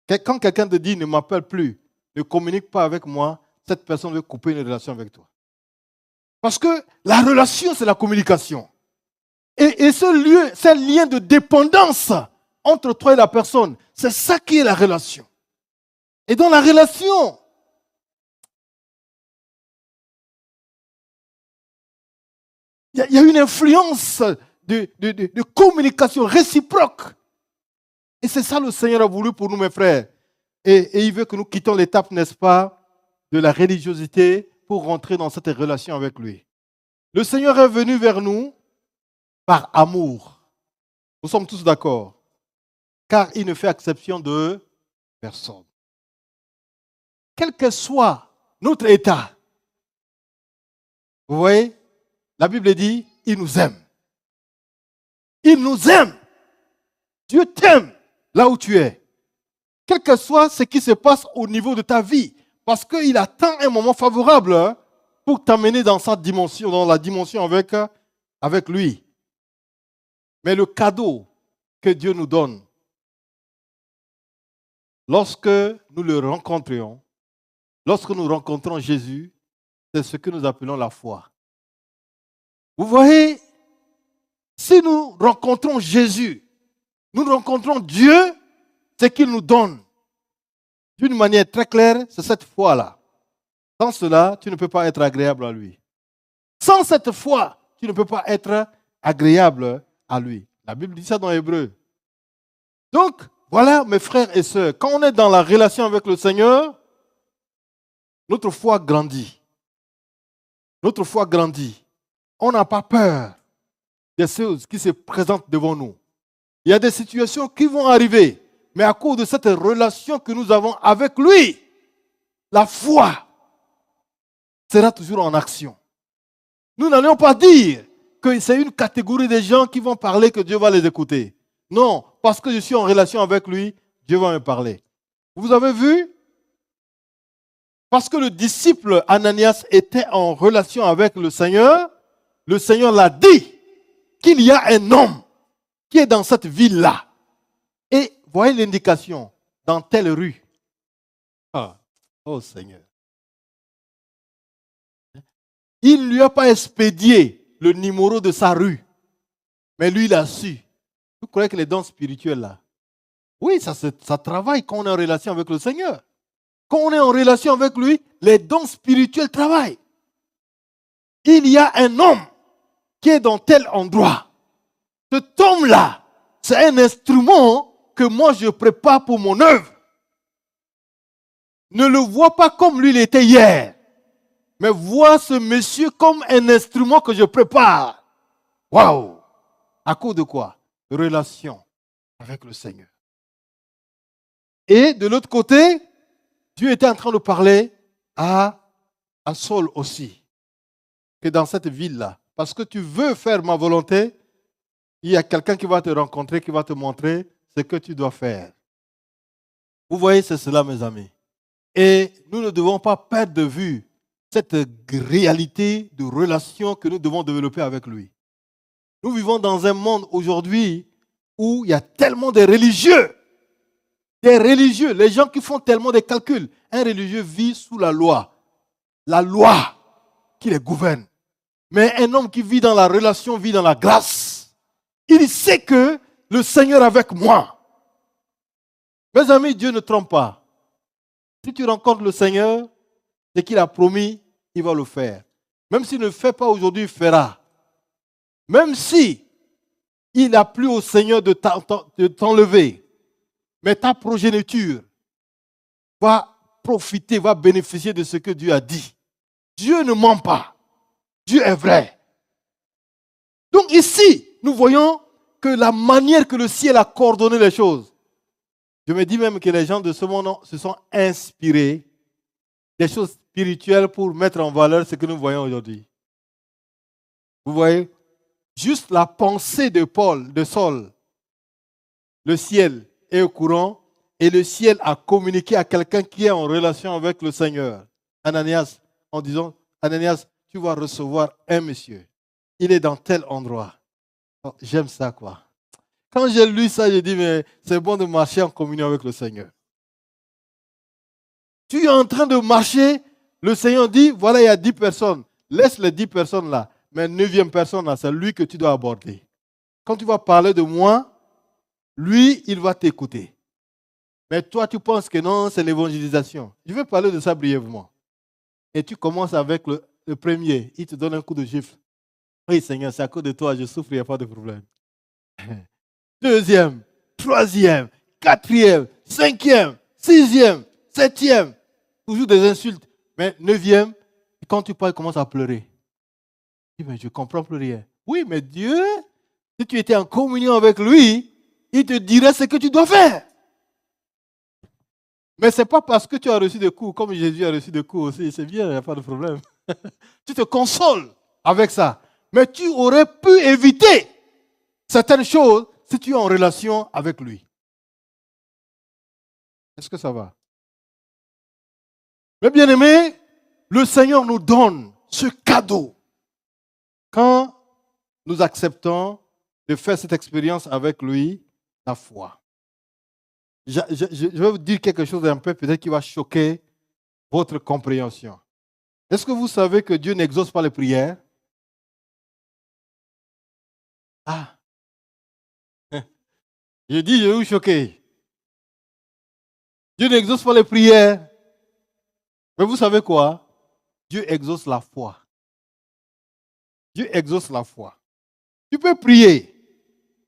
Quand quelqu'un te dit, ne m'appelle plus, ne communique pas avec moi, cette personne veut couper une relation avec toi. Parce que la relation, c'est la communication. Et ce lien de dépendance entre toi et la personne, c'est ça qui est la relation. Et dans la relation, il y a une influence de communication réciproque. Et c'est ça le Seigneur a voulu pour nous, mes frères. Et il veut que nous quittions l'étape, n'est-ce pas, de la religiosité pour rentrer dans cette relation avec lui. Le Seigneur est venu vers nous par amour. Nous sommes tous d'accord. Car il ne fait exception de personne. Quel que soit notre état, vous voyez, la Bible dit, il nous aime. Il nous aime. Dieu t'aime là où tu es. Quel que soit ce qui se passe au niveau de ta vie. Parce qu'il attend un moment favorable pour t'amener dans sa dimension, dans la dimension avec lui. Mais le cadeau que Dieu nous donne, lorsque nous le rencontrions, lorsque nous rencontrons Jésus, c'est ce que nous appelons la foi. Vous voyez, si nous rencontrons Jésus, nous rencontrons Dieu, ce qu'il nous donne, d'une manière très claire, c'est cette foi-là. Sans cela, tu ne peux pas être agréable à lui. Sans cette foi, tu ne peux pas être agréable à lui. La Bible dit ça dans Hébreu. Donc, voilà, mes frères et sœurs, quand on est dans la relation avec le Seigneur, notre foi grandit. Notre foi grandit. On n'a pas peur des choses qui se présentent devant nous. Il y a des situations qui vont arriver, mais à cause de cette relation que nous avons avec lui, la foi sera toujours en action. Nous n'allons pas dire que c'est une catégorie de gens qui vont parler que Dieu va les écouter. Non, parce que je suis en relation avec lui, Dieu va me parler. Vous avez vu? Parce que le disciple Ananias était en relation avec le Seigneur l'a dit qu'il y a un homme qui est dans cette ville-là. Et voyez l'indication, dans telle rue. Ah, oh Seigneur. Il ne lui a pas expédié le numéro de sa rue, mais lui, il a su. Vous croyez que les dons spirituels là, oui, ça travaille quand on est en relation avec le Seigneur. Quand on est en relation avec lui, les dons spirituels travaillent. Il y a un homme qui est dans tel endroit. Cet homme-là, c'est un instrument que moi je prépare pour mon œuvre. Ne le vois pas comme lui il était hier, mais vois ce monsieur comme un instrument que je prépare. Waouh! À cause de quoi? Relation avec le Seigneur. Et de l'autre côté, Dieu était en train de parler à Saul aussi, que dans cette ville-là. Parce que tu veux faire ma volonté, il y a quelqu'un qui va te rencontrer, qui va te montrer ce que tu dois faire. Vous voyez, c'est cela, mes amis. Et nous ne devons pas perdre de vue cette réalité de relation que nous devons développer avec lui. Nous vivons dans un monde aujourd'hui où il y a tellement de religieux. Des religieux, les gens qui font tellement de calculs. Un religieux vit sous la loi qui les gouverne. Mais un homme qui vit dans la relation, vit dans la grâce. Il sait que le Seigneur est avec moi. Mes amis, Dieu ne trompe pas. Si tu rencontres le Seigneur, ce qu'il a promis, il va le faire. Même s'il ne le fait pas aujourd'hui, il fera. Même si il n'a plus au Seigneur de t'enlever, mais ta progéniture va profiter, va bénéficier de ce que Dieu a dit. Dieu ne ment pas. Dieu est vrai. Donc ici, nous voyons que la manière que le ciel a coordonné les choses, je me dis même que les gens de ce monde se sont inspirés des choses spirituelles pour mettre en valeur ce que nous voyons aujourd'hui. Vous voyez, juste la pensée de Saul, le ciel est au courant et le ciel a communiqué à quelqu'un qui est en relation avec le Seigneur, Ananias, en disant, Ananias, tu vas recevoir un monsieur. Il est dans tel endroit. Oh, j'aime ça, quoi. Quand j'ai lu ça, j'ai dit, mais c'est bon de marcher en communion avec le Seigneur. Tu es en train de marcher, le Seigneur dit, voilà, il y a 10 personnes. Laisse les 10 personnes là. Mais 9e personne là, c'est lui que tu dois aborder. Quand tu vas parler de moi, lui, il va t'écouter. Mais toi, tu penses que non, c'est l'évangélisation. Je vais parler de ça brièvement. Et tu commences avec le premier. Il te donne un coup de gifle. Oui, Seigneur, c'est à cause de toi, je souffre, il n'y a pas de problème. 2e, 3e, 4e, 5e, 6e, 7e. Toujours des insultes. Mais 9e, quand tu parles, il commence à pleurer. Il dit, mais je ne comprends plus rien. Oui, mais Dieu, si tu étais en communion avec lui, il te dirait ce que tu dois faire. Mais ce n'est pas parce que tu as reçu des coups, comme Jésus a reçu des coups aussi, c'est bien, il n'y a pas de problème. Tu te consoles avec ça. Mais tu aurais pu éviter certaines choses si tu es en relation avec lui. Est-ce que ça va? Mais bien aimé, le Seigneur nous donne ce cadeau. Quand nous acceptons de faire cette expérience avec lui, la foi. Je vais vous dire quelque chose d'un peu peut-être qui va choquer votre compréhension. Est-ce que vous savez que Dieu n'exauce pas les prières? Ah, je dis, je vais vous choquer. Dieu n'exauce pas les prières. Mais vous savez quoi? Dieu exauce la foi. Dieu exauce la foi. Tu peux prier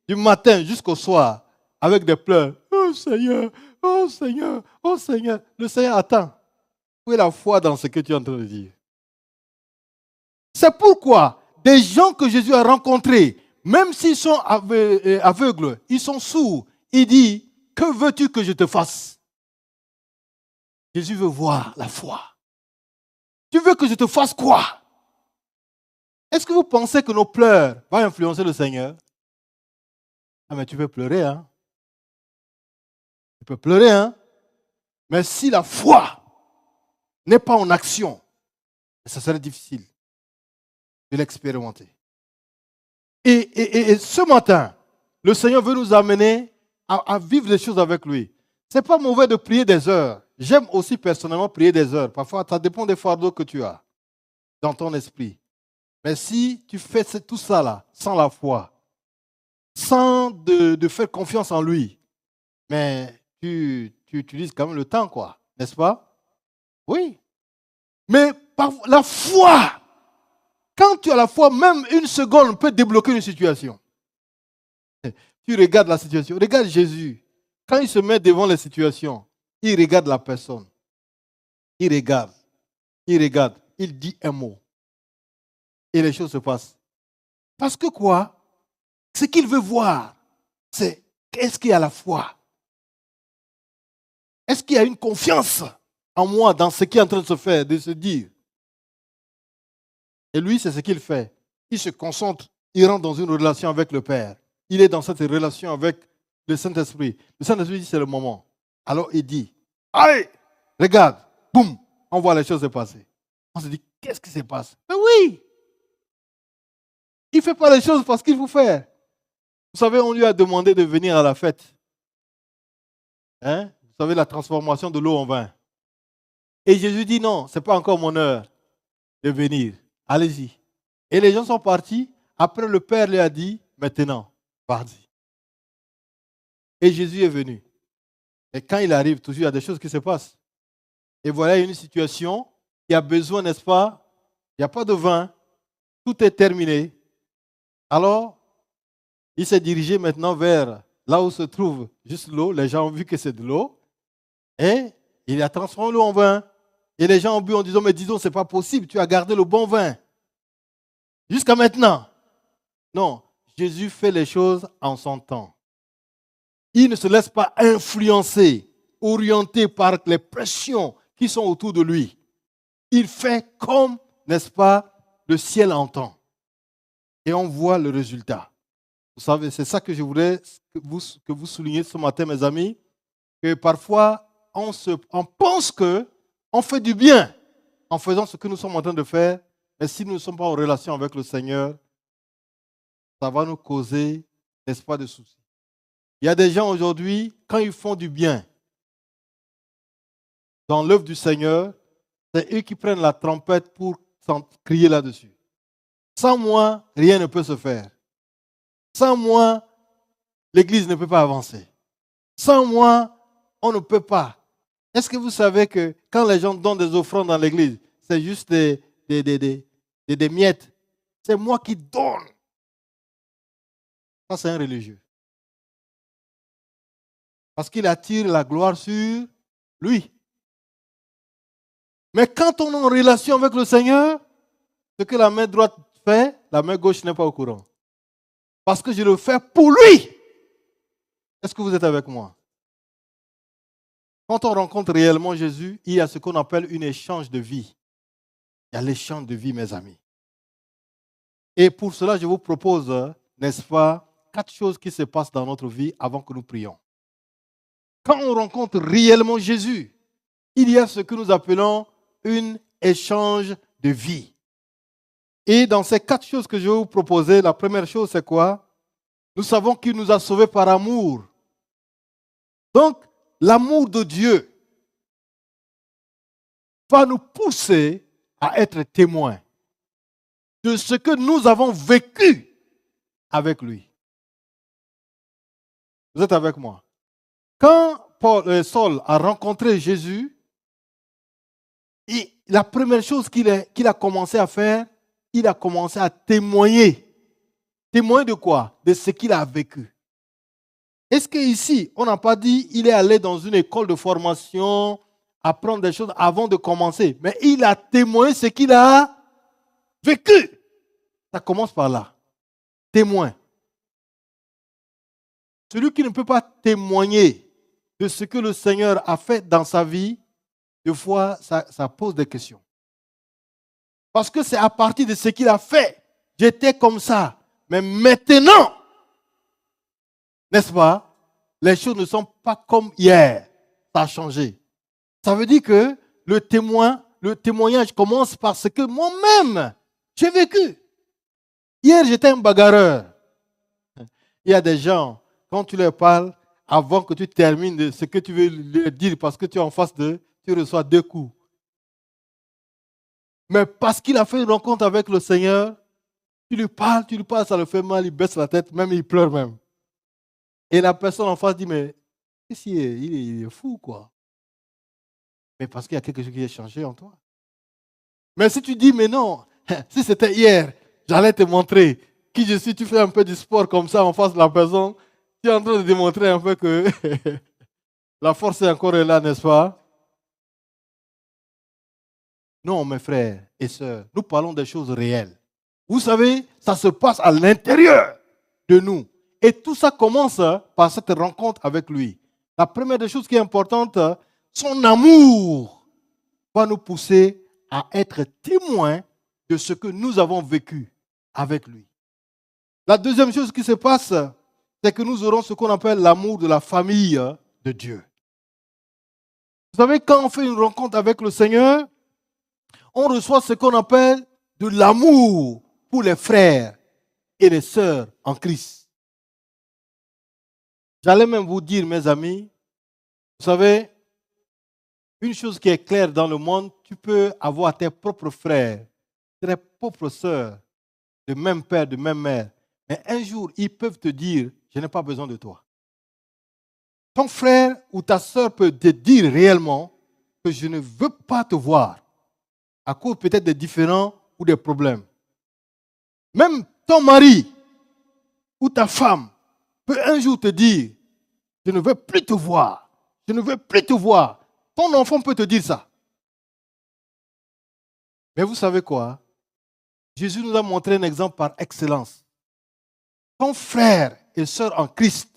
du matin jusqu'au soir avec des pleurs. Oh Seigneur, oh Seigneur, oh Seigneur. Le Seigneur attend. Où est la foi dans ce que tu es en train de dire? C'est pourquoi des gens que Jésus a rencontrés, même s'ils sont aveugles, ils sont sourds, il dit, que veux-tu que je te fasse? Jésus veut voir la foi. Tu veux que je te fasse quoi? Est-ce que vous pensez que nos pleurs vont influencer le Seigneur? Ah mais tu peux pleurer, hein? Tu peux pleurer, hein? Mais si la foi n'est pas en action, ça serait difficile de l'expérimenter. Et ce matin, le Seigneur veut nous amener à vivre les choses avec lui. Ce n'est pas mauvais de prier des heures. J'aime aussi personnellement prier des heures. Parfois, ça dépend des fardeaux que tu as dans ton esprit. Mais si tu fais tout ça là, sans la foi, sans de faire confiance en lui, mais tu utilises quand même le temps, quoi, n'est-ce pas? Oui. Mais par la foi, quand tu as la foi, même une seconde peut débloquer une situation. Tu regardes la situation. Regarde Jésus. Quand il se met devant les situations, il regarde la personne. Il regarde. Il regarde. Il dit un mot. Et les choses se passent. Parce que quoi? Ce qu'il veut voir, c'est qu'est-ce qu'il y a à la foi? Est-ce qu'il y a une confiance en moi dans ce qui est en train de se faire, de se dire? Et lui, c'est ce qu'il fait. Il se concentre, il rentre dans une relation avec le Père. Il est dans cette relation avec le Saint-Esprit. Le Saint-Esprit dit c'est le moment. Alors il dit, allez, regarde, boum, on voit les choses se passer. On se dit, qu'est-ce qui se passe? Mais oui, il ne fait pas les choses parce qu'il faut faire. Vous savez, on lui a demandé de venir à la fête. Hein? Vous savez, la transformation de l'eau en vin. Et Jésus dit, non, ce n'est pas encore mon heure de venir. Allez-y. Et les gens sont partis. Après, le Père lui a dit, maintenant, vas-y. Et Jésus est venu. Et quand il arrive, toujours, il y a des choses qui se passent. Et voilà une situation qui a besoin, n'est-ce pas? Il n'y a pas de vin. Tout est terminé. Alors, il s'est dirigé maintenant vers là où se trouve juste l'eau. Les gens ont vu que c'est de l'eau. Et il a transformé l'eau en vin. Et les gens ont bu en disant, mais disons, ce n'est pas possible, tu as gardé le bon vin. Jusqu'à maintenant. Non, Jésus fait les choses en son temps. Il ne se laisse pas influencer, orienter par les pressions qui sont autour de lui. Il fait comme, n'est-ce pas, le ciel entend. Et on voit le résultat. Vous savez, c'est ça que je voulais que vous souligniez ce matin, mes amis, que parfois, on pense qu'on fait du bien en faisant ce que nous sommes en train de faire, mais si nous ne sommes pas en relation avec le Seigneur, ça va nous causer, n'est-ce pas, de soucis. Il y a des gens aujourd'hui, quand ils font du bien dans l'œuvre du Seigneur, c'est eux qui prennent la trompette pour crier là-dessus. Sans moi, rien ne peut se faire. Sans moi, l'Église ne peut pas avancer. Sans moi, on ne peut pas. Est-ce que vous savez que quand les gens donnent des offrandes dans l'Église, c'est juste des miettes? C'est moi qui donne. Ça, c'est un religieux. Parce qu'il attire la gloire sur lui. Mais quand on est en relation avec le Seigneur, ce que la main droite fait, la main gauche n'est pas au courant. Parce que je le fais pour lui. Est-ce que vous êtes avec moi? Quand on rencontre réellement Jésus, il y a ce qu'on appelle un échange de vie. Il y a l'échange de vie, mes amis. Et pour cela, je vous propose, n'est-ce pas, 4 choses qui se passent dans notre vie avant que nous prions. Quand on rencontre réellement Jésus, il y a ce que nous appelons un échange de vie. Et dans ces 4 choses que je vais vous proposer, la première chose, c'est quoi? Nous savons qu'il nous a sauvés par amour. Donc, l'amour de Dieu va nous pousser à être témoins de ce que nous avons vécu avec lui. Vous êtes avec moi? Quand Saul a rencontré Jésus, la première chose qu'il a commencé à faire, il a commencé à témoigner. Témoigner de quoi? De ce qu'il a vécu. Est-ce qu'ici, on n'a pas dit qu'il est allé dans une école de formation, apprendre des choses avant de commencer, mais il a témoigné ce qu'il a vécu. Ça commence par là. Témoin. Celui qui ne peut pas témoigner de ce que le Seigneur a fait dans sa vie, des fois, ça pose des questions. Parce que c'est à partir de ce qu'il a fait. J'étais comme ça. Mais maintenant, n'est-ce pas, les choses ne sont pas comme hier. Ça a changé. Ça veut dire que le témoignage commence par ce que moi-même, j'ai vécu. Hier, j'étais un bagarreur. Il y a des gens, quand tu leur parles, avant que tu termines de ce que tu veux leur dire, parce que tu es en face d'eux, tu reçois 2 coups. Mais parce qu'il a fait une rencontre avec le Seigneur, tu lui parles, ça le fait mal, il baisse la tête, même il pleure même. Et la personne en face dit, mais il est fou, quoi. Mais parce qu'il y a quelque chose qui a changé en toi. Mais si tu dis, mais non, si c'était hier, j'allais te montrer qui je suis, tu fais un peu du sport comme ça en face de la personne, tu es en train de démontrer un peu que la force est encore là, n'est-ce pas? Non, mes frères et sœurs, nous parlons des choses réelles. Vous savez, ça se passe à l'intérieur de nous. Et tout ça commence par cette rencontre avec lui. La première des choses qui est importante, son amour va nous pousser à être témoins de ce que nous avons vécu avec lui. La deuxième chose qui se passe, c'est que nous aurons ce qu'on appelle l'amour de la famille de Dieu. Vous savez, quand on fait une rencontre avec le Seigneur, on reçoit ce qu'on appelle de l'amour pour les frères et les sœurs en Christ. J'allais même vous dire, mes amis, vous savez, une chose qui est claire dans le monde, tu peux avoir tes propres frères, tes propres sœurs, de même père, de même mère. Mais un jour, ils peuvent te dire, je n'ai pas besoin de toi. Ton frère ou ta sœur peut te dire réellement que je ne veux pas te voir, à cause peut-être des différends ou des problèmes. Même ton mari ou ta femme peut un jour te dire, je ne veux plus te voir, je ne veux plus te voir. Ton enfant peut te dire ça. Mais vous savez quoi? Jésus nous a montré un exemple par excellence. Ton frère et sœur en Christ,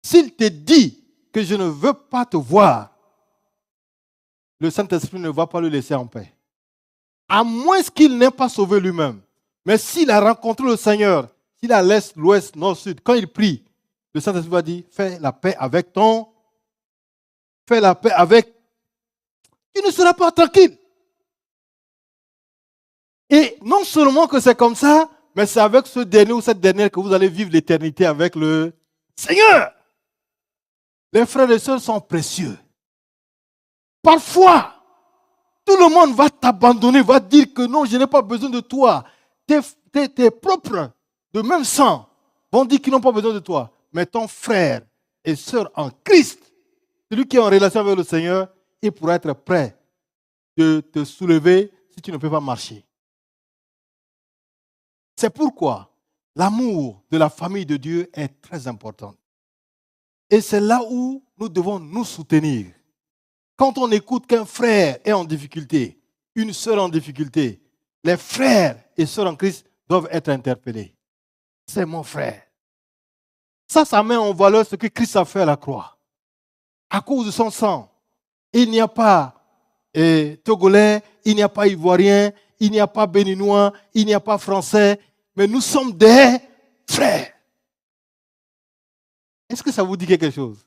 s'il te dit que je ne veux pas te voir, le Saint-Esprit ne va pas le laisser en paix. À moins qu'il n'ait pas sauvé lui-même. Mais s'il a rencontré le Seigneur, qu'il a l'Est, l'Ouest, Nord, Sud, quand il prie, le Saint-Esprit va dire, fais la paix avec fais la paix avec, tu ne seras pas tranquille. Et non seulement que c'est comme ça, mais c'est avec ce dernier ou cette dernière que vous allez vivre l'éternité avec le Seigneur. Les frères et sœurs sont précieux. Parfois, tout le monde va t'abandonner, va dire que non, je n'ai pas besoin de toi. Tes propres de même sang vont dire qu'ils n'ont pas besoin de toi. Mais ton frère et sœur en Christ, celui qui est en relation avec le Seigneur, il pourra être prêt de te soulever si tu ne peux pas marcher. C'est pourquoi l'amour de la famille de Dieu est très important. Et c'est là où nous devons nous soutenir. Quand on écoute qu'un frère est en difficulté, une sœur en difficulté, les frères et sœurs en Christ doivent être interpellés. C'est mon frère. Ça met en valeur ce que Christ a fait à la croix. À cause de son sang, il n'y a pas Togolais, il n'y a pas Ivoirien, il n'y a pas Béninois, il n'y a pas Français, mais nous sommes des frères. Est-ce que ça vous dit quelque chose?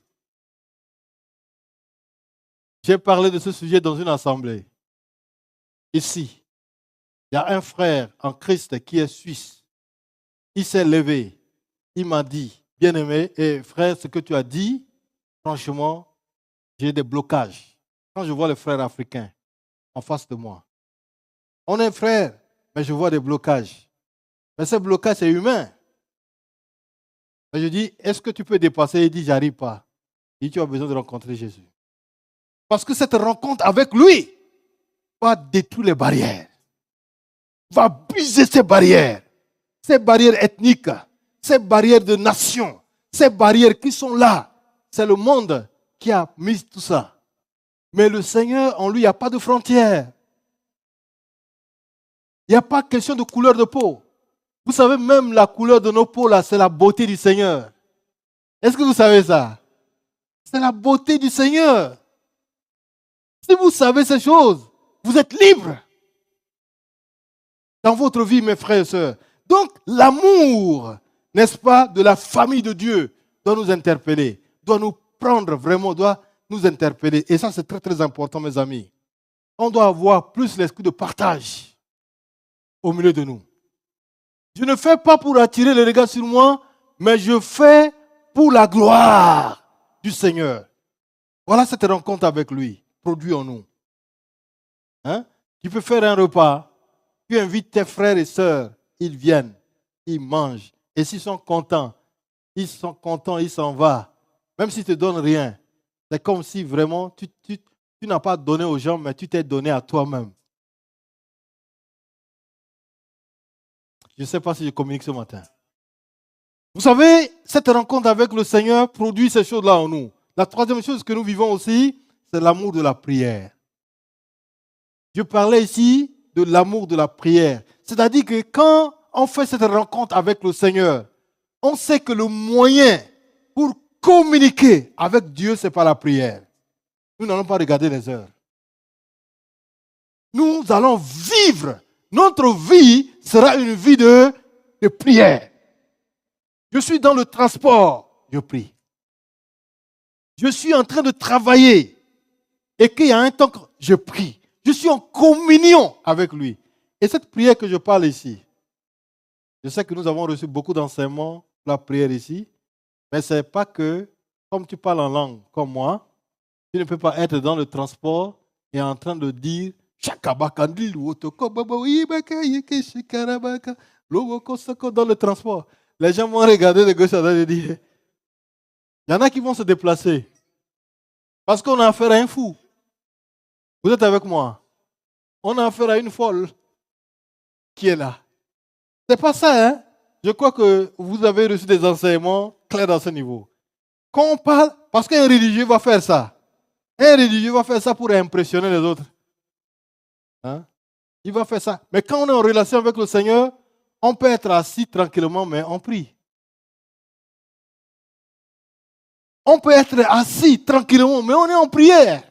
J'ai parlé de ce sujet dans une assemblée. Ici, il y a un frère en Christ qui est suisse. Il s'est levé. Il m'a dit, bien-aimé, et frère, ce que tu as dit, franchement, j'ai des blocages. Quand je vois les frères africains en face de moi, on est frères, mais je vois des blocages. Mais ces blocages, c'est humain. Mais je dis, est-ce que tu peux dépasser? Il dit, j'arrive pas. Il dit, tu as besoin de rencontrer Jésus. Parce que cette rencontre avec lui va détruire les barrières, va briser ces barrières ethniques, ces barrières de nation, ces barrières qui sont là. C'est le monde qui a mis tout ça. Mais le Seigneur, en lui, il n'y a pas de frontières. Il n'y a pas question de couleur de peau. Vous savez, même la couleur de nos peaux, là, c'est la beauté du Seigneur. Est-ce que vous savez ça? C'est la beauté du Seigneur. Si vous savez ces choses, vous êtes libres dans votre vie, mes frères et sœurs. Donc, l'amour, n'est-ce pas, de la famille de Dieu doit nous interpeller, doit nous prendre vraiment, doit nous interpeller. Et ça, c'est très, très important, mes amis. On doit avoir plus l'esprit de partage au milieu de nous. Je ne fais pas pour attirer les regards sur moi, mais je fais pour la gloire du Seigneur. Voilà cette rencontre avec lui, produit en nous. Hein? Tu peux faire un repas, tu invites tes frères et sœurs, ils viennent, ils mangent. Et s'ils sont contents, ils s'en vont. Même s'ils ne te donnent rien, c'est comme si vraiment tu n'as pas donné aux gens, mais tu t'es donné à toi-même. Je ne sais pas si je communique ce matin. Vous savez, cette rencontre avec le Seigneur produit ces choses-là en nous. La troisième chose que nous vivons aussi, c'est l'amour de la prière. Je parlais ici de l'amour de la prière. C'est-à-dire que quand on fait cette rencontre avec le Seigneur, on sait que le moyen pour communiquer avec Dieu, ce n'est pas la prière. Nous n'allons pas regarder les heures. Nous allons vivre. Notre vie sera une vie de prière. Je suis dans le transport, je prie. Je suis en train de travailler et qu'il y a un temps que je prie. Je suis en communion avec lui. Et cette prière que je parle ici, je sais que nous avons reçu beaucoup d'enseignements pour la prière ici, mais ce n'est pas que, comme tu parles en langue comme moi, tu ne peux pas être dans le transport et en train de dire dans le transport. Les gens vont regarder de gauche à droite et dire, il y en a qui vont se déplacer parce qu'on a affaire à un fou. Vous êtes avec moi? On a affaire à une folle qui est là. C'est pas ça, hein? Je crois que vous avez reçu des enseignements clairs dans ce niveau. Quand on parle, parce qu'un religieux va faire ça. Un religieux va faire ça pour impressionner les autres. Hein? Il va faire ça. Mais quand on est en relation avec le Seigneur, on peut être assis tranquillement, mais on prie. On peut être assis tranquillement, mais on est en prière.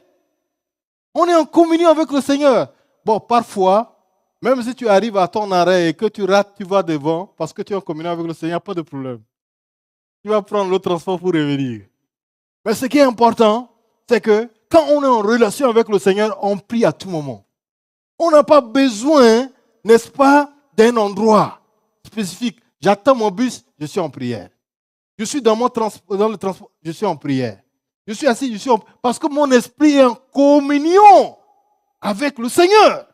On est en communion avec le Seigneur. Bon, parfois, Même si tu arrives à ton arrêt et que tu rates, tu vas devant parce que tu es en communion avec le Seigneur, pas de problème. Tu vas prendre le transport pour revenir. Mais ce qui est important, c'est que quand on est en relation avec le Seigneur, on prie à tout moment. On n'a pas besoin, n'est-ce pas, d'un endroit spécifique. J'attends mon bus, je suis en prière. Je suis dans le transport, je suis en prière. Je suis assis, parce que mon esprit est en communion avec le Seigneur.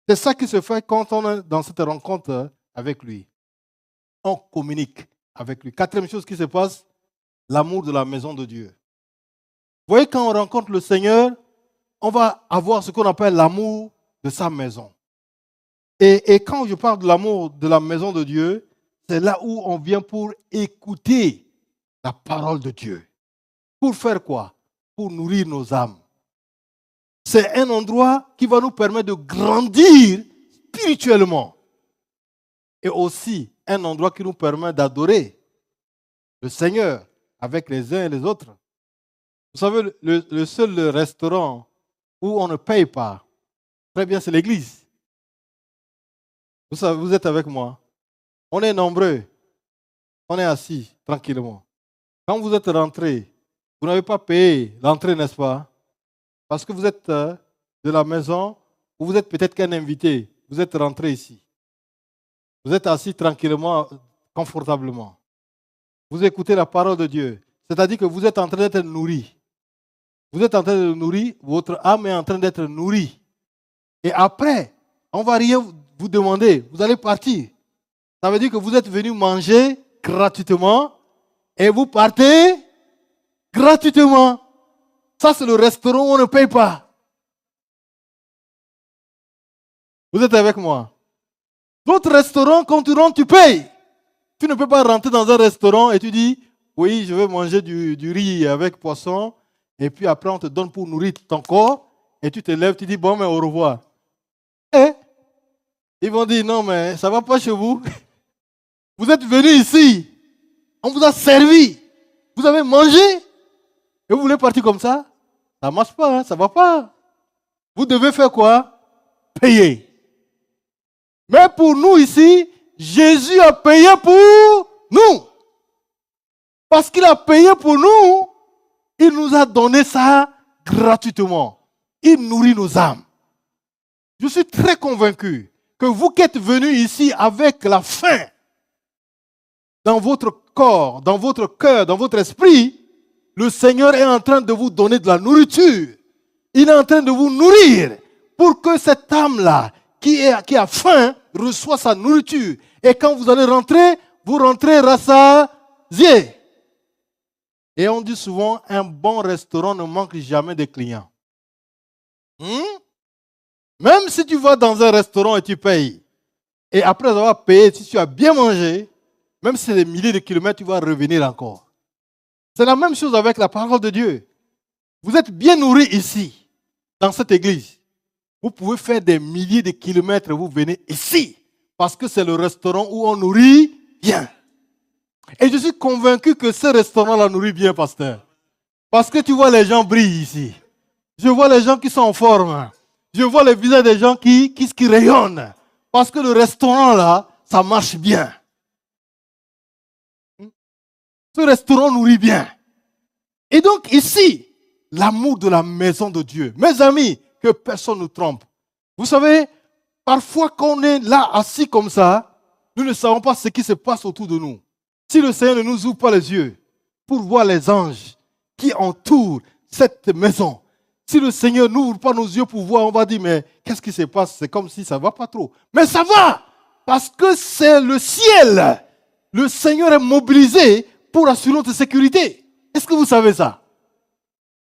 C'est ça qui se fait quand on est dans cette rencontre avec lui. On communique avec lui. Quatrième chose qui se passe, l'amour de la maison de Dieu. Vous voyez, quand on rencontre le Seigneur, on va avoir ce qu'on appelle l'amour de sa maison. Et quand je parle de l'amour de la maison de Dieu, c'est là où on vient pour écouter la parole de Dieu. Pour faire quoi? Pour nourrir nos âmes. C'est un endroit qui va nous permettre de grandir spirituellement. Et aussi un endroit qui nous permet d'adorer le Seigneur avec les uns et les autres. Vous savez, le seul restaurant où on ne paye pas, très bien, c'est l'église. Vous savez, vous êtes avec moi. On est nombreux. On est assis tranquillement. Quand vous êtes rentrés, vous n'avez pas payé l'entrée, n'est-ce pas? Parce que vous êtes de la maison ou vous êtes peut-être qu'un invité. Vous êtes rentré ici. Vous êtes assis tranquillement, confortablement. Vous écoutez la parole de Dieu. C'est-à-dire que vous êtes en train d'être nourri. Vous êtes en train de nourrir, votre âme est en train d'être nourrie. Et après, on ne va rien vous demander. Vous allez partir. Ça veut dire que vous êtes venu manger gratuitement et vous partez gratuitement. Ça, c'est le restaurant où on ne paye pas. Vous êtes avec moi? D'autres restaurants, quand tu rentres, tu payes. Tu ne peux pas rentrer dans un restaurant et tu dis, oui, je veux manger du riz avec poisson. Et puis après, on te donne pour nourrir ton corps. Et tu te lèves, tu dis, bon, mais au revoir. Et ils vont dire, non, mais ça ne va pas chez vous. Vous êtes venu ici. On vous a servi. Vous avez mangé. Et vous voulez partir comme ça? Ça ne marche pas, hein, ça ne va pas. Vous devez faire quoi? Payer. Mais pour nous ici, Jésus a payé pour nous. Parce qu'il a payé pour nous, il nous a donné ça gratuitement. Il nourrit nos âmes. Je suis très convaincu que vous qui êtes venus ici avec la faim dans votre corps, dans votre cœur, dans votre esprit, le Seigneur est en train de vous donner de la nourriture. Il est en train de vous nourrir pour que cette âme-là, qui a faim, reçoit sa nourriture. Et quand vous allez rentrer, vous rentrez rassasié. Et on dit souvent, un bon restaurant ne manque jamais de clients. Même si tu vas dans un restaurant et tu payes, et après avoir payé, si tu as bien mangé, même si c'est des milliers de kilomètres, tu vas revenir encore. C'est la même chose avec la parole de Dieu. Vous êtes bien nourris ici, dans cette église. Vous pouvez faire des milliers de kilomètres et vous venez ici. Parce que c'est le restaurant où on nourrit bien. Et je suis convaincu que ce restaurant-là nourrit bien, pasteur. Parce que tu vois les gens brillent ici. Je vois les gens qui sont en forme. Je vois les visages des gens qui rayonnent. Parce que le restaurant-là, ça marche bien. Ce restaurant nourrit bien. Et donc ici, l'amour de la maison de Dieu. Mes amis, que personne ne nous trompe. Vous savez, parfois quand on est là assis comme ça, nous ne savons pas ce qui se passe autour de nous. Si le Seigneur ne nous ouvre pas les yeux pour voir les anges qui entourent cette maison, si le Seigneur n'ouvre pas nos yeux pour voir, on va dire, mais qu'est-ce qui se passe? C'est comme si ça ne va pas trop. Mais ça va, parce que c'est le ciel. Le Seigneur est mobilisé pour assurer notre sécurité. Est-ce que vous savez ça?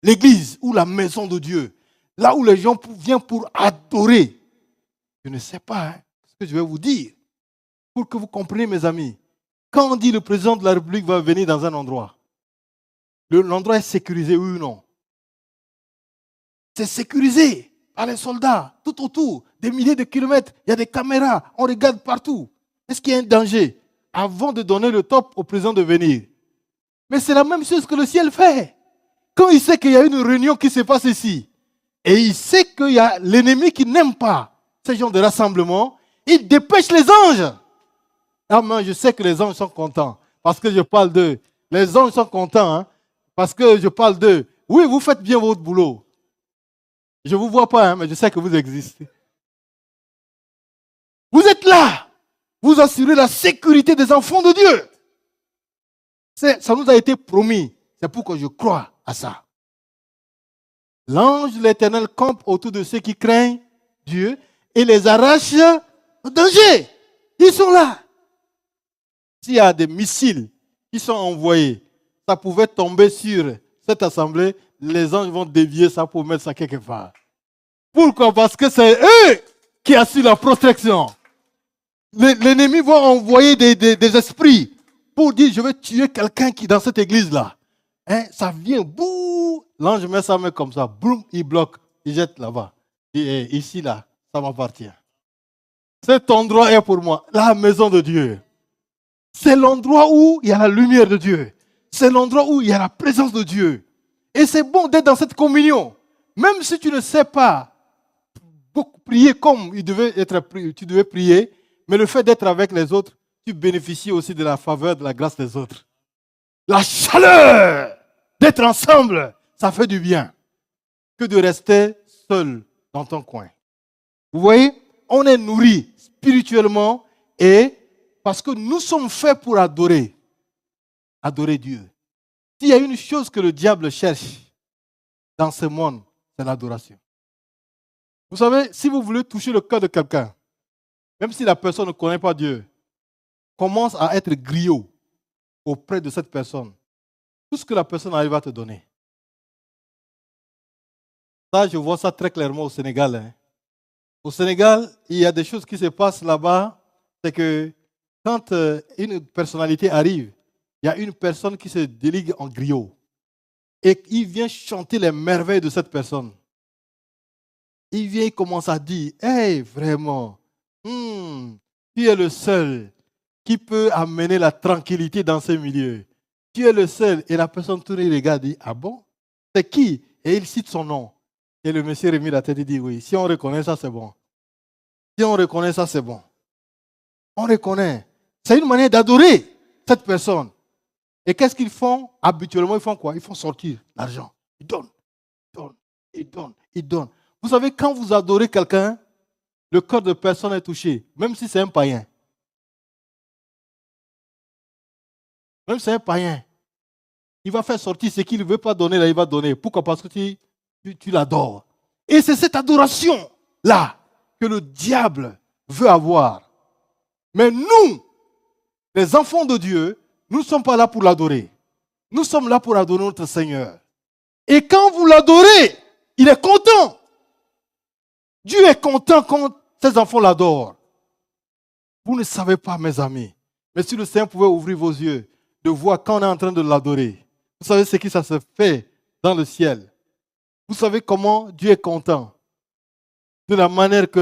L'église ou la maison de Dieu, là où les gens viennent pour adorer. Je ne sais pas ce que je vais vous dire. Pour que vous compreniez, mes amis. Quand on dit le président de la République va venir dans un endroit, l'endroit est sécurisé, oui ou non? C'est sécurisé par les soldats, tout autour, des milliers de kilomètres. Il y a des caméras, on regarde partout. Est-ce qu'il y a un danger? Avant de donner le top au président de venir. Mais c'est la même chose que le ciel fait. Quand il sait qu'il y a une réunion qui se passe ici, et il sait qu'il y a l'ennemi qui n'aime pas ces gens de rassemblement, ils dépêchent les anges. Ah, mais je sais que les anges sont contents parce que je parle d'eux. Les anges sont contents parce que je parle d'eux. Oui, vous faites bien votre boulot. Je ne vous vois pas, mais je sais que vous existez. Vous êtes là. Vous assurez la sécurité des enfants de Dieu. Ça nous a été promis. C'est pourquoi je crois à ça. L'ange de l'Éternel campe autour de ceux qui craignent Dieu et les arrache au danger. Ils sont là. S'il y a des missiles qui sont envoyés, ça pouvait tomber sur cette assemblée, les anges vont dévier ça pour mettre ça quelque part. Pourquoi? Parce que c'est eux qui assurent la protection. L'ennemi va envoyer des esprits pour dire, je vais tuer quelqu'un qui est dans cette église-là. Ça vient, bouh, l'ange met sa main comme ça, boum, il bloque, il jette là-bas. Et ici, là, ça m'appartient. Cet endroit est pour moi, la maison de Dieu. C'est l'endroit où il y a la lumière de Dieu. C'est l'endroit où il y a la présence de Dieu. Et c'est bon d'être dans cette communion. Même si tu ne sais pas prier comme tu devais prier, mais le fait d'être avec les autres, tu bénéficies aussi de la faveur, de la grâce des autres. La chaleur d'être ensemble, ça fait du bien que de rester seul dans ton coin. Vous voyez, on est nourri spirituellement et parce que nous sommes faits pour adorer Dieu. S'il y a une chose que le diable cherche dans ce monde, c'est l'adoration. Vous savez, si vous voulez toucher le cœur de quelqu'un, même si la personne ne connaît pas Dieu, commence à être griot auprès de cette personne. Tout ce que la personne arrive à te donner. Ça, je vois ça très clairement au Sénégal. Au Sénégal, il y a des choses qui se passent là-bas. C'est que quand une personnalité arrive, il y a une personne qui se déligue en griot. Et il vient chanter les merveilles de cette personne. Il vient, il commence à dire, hey, vraiment, tu es le seul qui peut amener la tranquillité dans ce milieu. Tu es le seul. Et la personne tourne et regarde et dit, ah bon? C'est qui? Et il cite son nom. Et le monsieur remet la tête et dit, oui, si on reconnaît ça, c'est bon. Si on reconnaît ça, c'est bon. On reconnaît. C'est une manière d'adorer cette personne. Et qu'est-ce qu'ils font? Habituellement, ils font quoi? Ils font sortir l'argent. Ils donnent, ils donnent, ils donnent, ils donnent. Vous savez, quand vous adorez quelqu'un, le cœur de personne est touché, même si c'est un païen. Même si c'est un païen. Il va faire sortir ce qu'il ne veut pas donner, là, il va donner. Pourquoi? Parce que tu l'adores. Et c'est cette adoration-là que le diable veut avoir. Mais nous, les enfants de Dieu, nous ne sommes pas là pour l'adorer. Nous sommes là pour adorer notre Seigneur. Et quand vous l'adorez, il est content. Dieu est content quand ses enfants l'adorent. Vous ne savez pas, mes amis. Mais si le Seigneur pouvait ouvrir vos yeux, de voir quand on est en train de l'adorer. Vous savez ce qui ça se fait dans le ciel. Vous savez comment Dieu est content. De la manière qu'on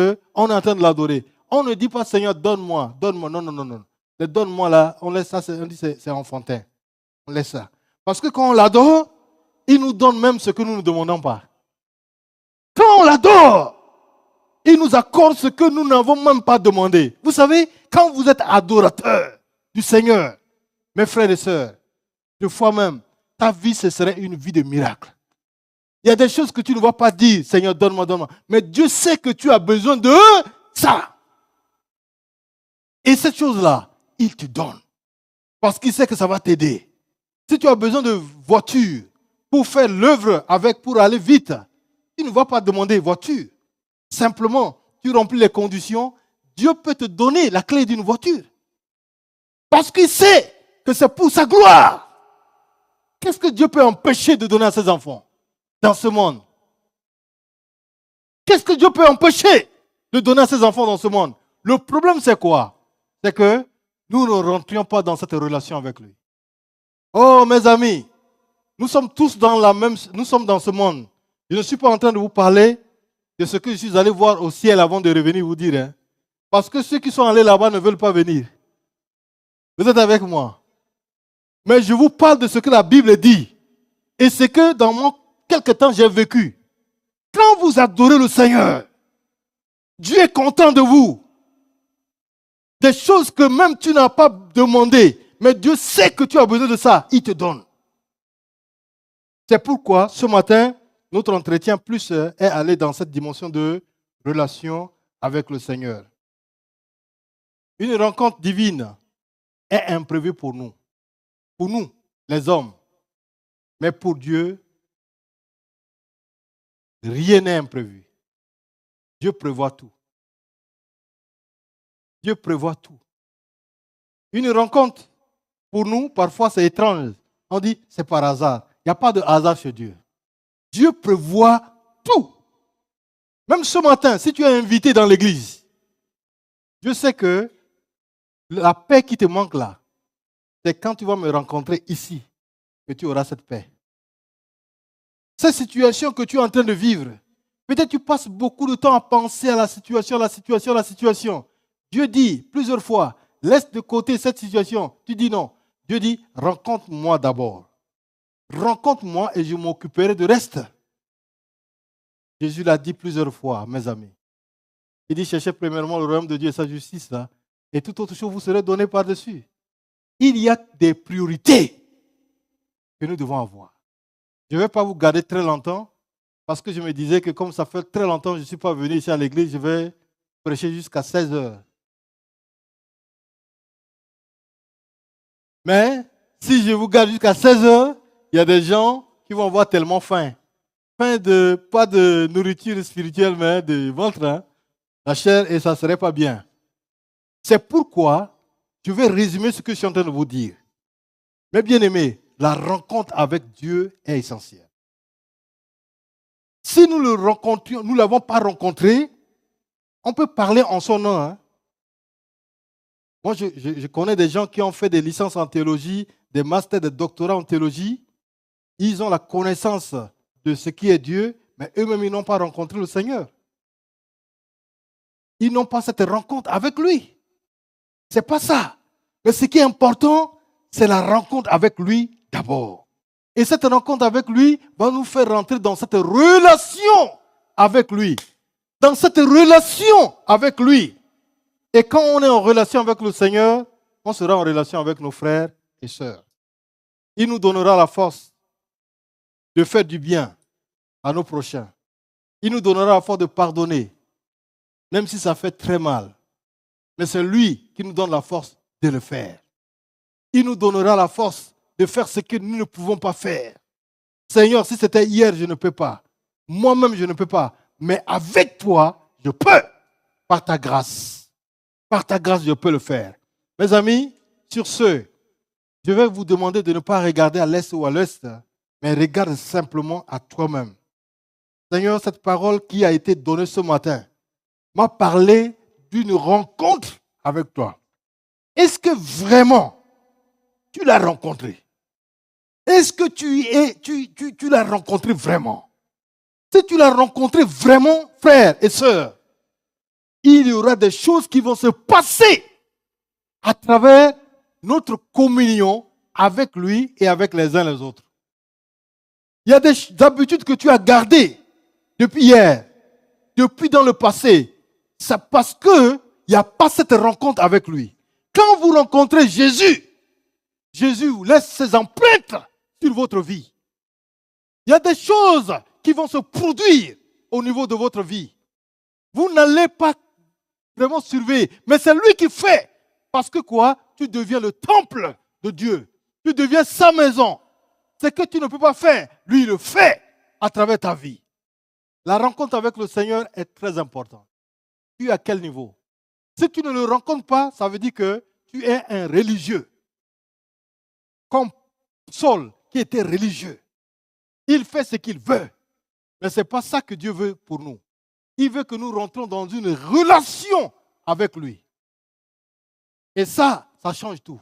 est en train de l'adorer. On ne dit pas, Seigneur, donne-moi, donne-moi. Non, non, non, non. Le donne-moi là, on laisse ça, on dit c'est enfantin. On laisse ça. Parce que quand on l'adore, il nous donne même ce que nous ne demandons pas. Quand on l'adore, il nous accorde ce que nous n'avons même pas demandé. Vous savez, quand vous êtes adorateur du Seigneur, mes frères et sœurs, de fois même, ta vie, ce serait une vie de miracle. Il y a des choses que tu ne vas pas dire, Seigneur, donne-moi, donne-moi. Mais Dieu sait que tu as besoin de ça. Et cette chose-là, il te donne. Parce qu'il sait que ça va t'aider. Si tu as besoin de voiture pour faire l'œuvre pour aller vite, tu ne vas pas demander voiture. Simplement, tu remplis les conditions, Dieu peut te donner la clé d'une voiture. Parce qu'il sait que c'est pour sa gloire. Qu'est-ce que Dieu peut empêcher de donner à ses enfants dans ce monde? Qu'est-ce que Dieu peut empêcher de donner à ses enfants dans ce monde? Le problème, c'est quoi? C'est que nous ne rentrions pas dans cette relation avec lui. Oh, mes amis, nous sommes tous nous sommes dans ce monde. Je ne suis pas en train de vous parler de ce que je suis allé voir au ciel avant de revenir vous dire. Parce que ceux qui sont allés là-bas ne veulent pas venir. Vous êtes avec moi? Mais je vous parle de ce que la Bible dit. Et ce que dans quelque temps j'ai vécu. Quand vous adorez le Seigneur, Dieu est content de vous. Des choses que même tu n'as pas demandé, mais Dieu sait que tu as besoin de ça, il te donne. C'est pourquoi ce matin, notre entretien plus est allé dans cette dimension de relation avec le Seigneur. Une rencontre divine est imprévue pour nous, les hommes. Mais pour Dieu, rien n'est imprévu. Dieu prévoit tout. Dieu prévoit tout. Une rencontre, pour nous, parfois c'est étrange. On dit, c'est par hasard. Il n'y a pas de hasard chez Dieu. Dieu prévoit tout. Même ce matin, si tu es invité dans l'église, je sais que la paix qui te manque là, c'est quand tu vas me rencontrer ici que tu auras cette paix. Cette situation que tu es en train de vivre, peut-être tu passes beaucoup de temps à penser à la situation. Dieu dit plusieurs fois, laisse de côté cette situation. Tu dis non. Dieu dit, rencontre-moi d'abord. Rencontre-moi et je m'occuperai du reste. Jésus l'a dit plusieurs fois, mes amis. Il dit, cherchez premièrement le royaume de Dieu et sa justice, là, et toute autre chose vous serez donnée par-dessus. Il y a des priorités que nous devons avoir. Je ne vais pas vous garder très longtemps, parce que je me disais que comme ça fait très longtemps que je ne suis pas venu ici à l'église, je vais prêcher jusqu'à 16 heures. Mais si je vous garde jusqu'à 16 heures, il y a des gens qui vont avoir tellement faim. Faim de, pas de nourriture spirituelle, mais de ventre, hein, la chair, et ça ne serait pas bien. C'est pourquoi je vais résumer ce que je suis en train de vous dire. Mes bien-aimés, la rencontre avec Dieu est essentielle. Si nous le rencontrions, nous ne l'avons pas rencontré, on peut parler en son nom. Hein. Moi, je connais des gens qui ont fait des licences en théologie, des masters, des doctorats en théologie. Ils ont la connaissance de ce qui est Dieu, mais eux-mêmes, ils n'ont pas rencontré le Seigneur. Ils n'ont pas cette rencontre avec lui. Ce n'est pas ça. Mais ce qui est important, c'est la rencontre avec lui d'abord. Et cette rencontre avec lui va nous faire rentrer dans cette relation avec lui. Dans cette relation avec lui. Et quand on est en relation avec le Seigneur, on sera en relation avec nos frères et sœurs. Il nous donnera la force de faire du bien à nos prochains. Il nous donnera la force de pardonner, même si ça fait très mal. Mais c'est lui qui nous donne la force de le faire. Il nous donnera la force de faire ce que nous ne pouvons pas faire. Seigneur, si c'était hier, je ne peux pas. Moi-même, je ne peux pas. Mais avec toi, je peux. Par ta grâce. Par ta grâce, je peux le faire. Mes amis, sur ce, je vais vous demander de ne pas regarder à l'est ou à l'ouest, mais regarde simplement à toi-même. Seigneur, cette parole qui a été donnée ce matin m'a parlé d'une rencontre avec toi. Est-ce que vraiment tu l'as rencontré? Est-ce que tu l'as rencontré vraiment? Si tu l'as rencontré vraiment, frères et sœurs, il y aura des choses qui vont se passer à travers notre communion avec lui et avec les uns les autres. Il y a des habitudes que tu as gardées depuis hier, depuis dans le passé. C'est parce qu'il n'y a pas cette rencontre avec lui. Quand vous rencontrez Jésus, Jésus vous laisse ses empreintes sur votre vie. Il y a des choses qui vont se produire au niveau de votre vie. Vous n'allez pas vraiment surveiller, mais c'est lui qui fait. Parce que quoi? Tu deviens le temple de Dieu. Tu deviens sa maison. Ce que tu ne peux pas faire, lui, il le fait à travers ta vie. La rencontre avec le Seigneur est très importante. Tu es à quel niveau? Si tu ne le rencontres pas, ça veut dire que tu es un religieux. Comme Saul, qui était religieux. Il fait ce qu'il veut. Mais ce n'est pas ça que Dieu veut pour nous. Il veut que nous rentrions dans une relation avec lui. Et ça change tout.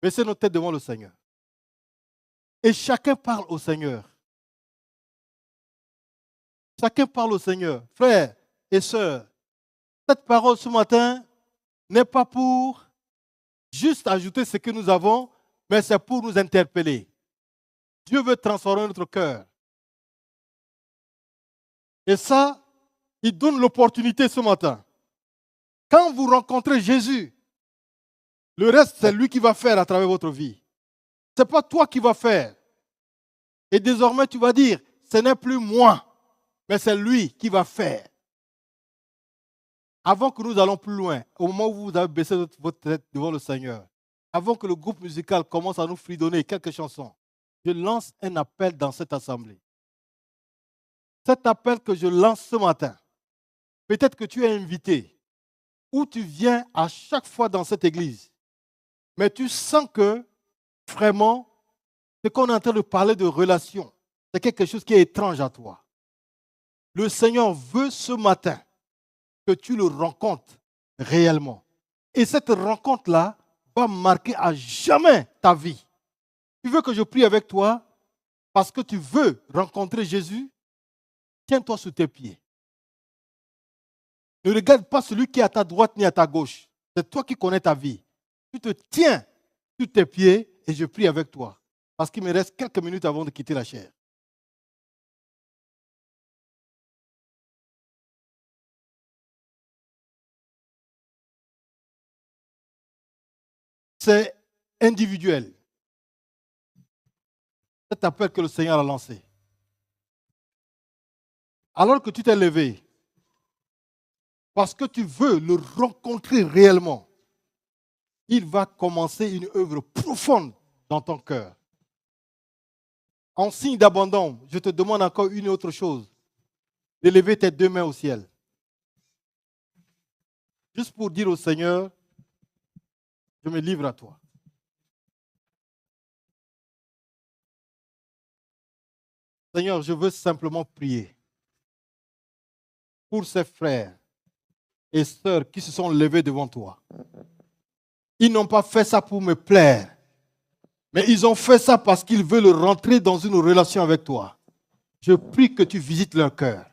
Baissez nos têtes devant le Seigneur. Et chacun parle au Seigneur. Chacun parle au Seigneur. Frères et sœurs, cette parole ce matin n'est pas pour juste ajouter ce que nous avons, mais c'est pour nous interpeller. Dieu veut transformer notre cœur. Et ça, Il donne l'opportunité ce matin. Quand vous rencontrez Jésus, le reste, c'est lui qui va faire à travers votre vie. Ce n'est pas toi qui vas faire. Et désormais, tu vas dire, ce n'est plus moi, mais c'est lui qui va faire. Avant que nous allons plus loin, au moment où vous avez baissé votre tête devant le Seigneur, avant que le groupe musical commence à nous fredonner quelques chansons, je lance un appel dans cette assemblée. Cet appel que je lance ce matin, peut-être que tu es invité, ou tu viens à chaque fois dans cette église, mais tu sens que vraiment, ce qu'on est en train de parler de relation, c'est quelque chose qui est étrange à toi. Le Seigneur veut ce matin que tu le rencontres réellement. Et cette rencontre-là va marquer à jamais ta vie. Tu veux que je prie avec toi parce que tu veux rencontrer Jésus? Tiens-toi sur tes pieds. Ne regarde pas celui qui est à ta droite ni à ta gauche. C'est toi qui connais ta vie. Tu te tiens sur tes pieds et je prie avec toi. Parce qu'il me reste quelques minutes avant de quitter la chair. C'est individuel. Cet appel que le Seigneur a lancé. Alors que tu t'es levé, parce que tu veux le rencontrer réellement, il va commencer une œuvre profonde dans ton cœur. En signe d'abandon, je te demande encore une autre chose. De lever tes deux mains au ciel. Juste pour dire au Seigneur, je me livre à toi. Seigneur, je veux simplement prier pour ces frères et sœurs qui se sont levés devant toi. Ils n'ont pas fait ça pour me plaire, mais ils ont fait ça parce qu'ils veulent rentrer dans une relation avec toi. Je prie que tu visites leur cœur.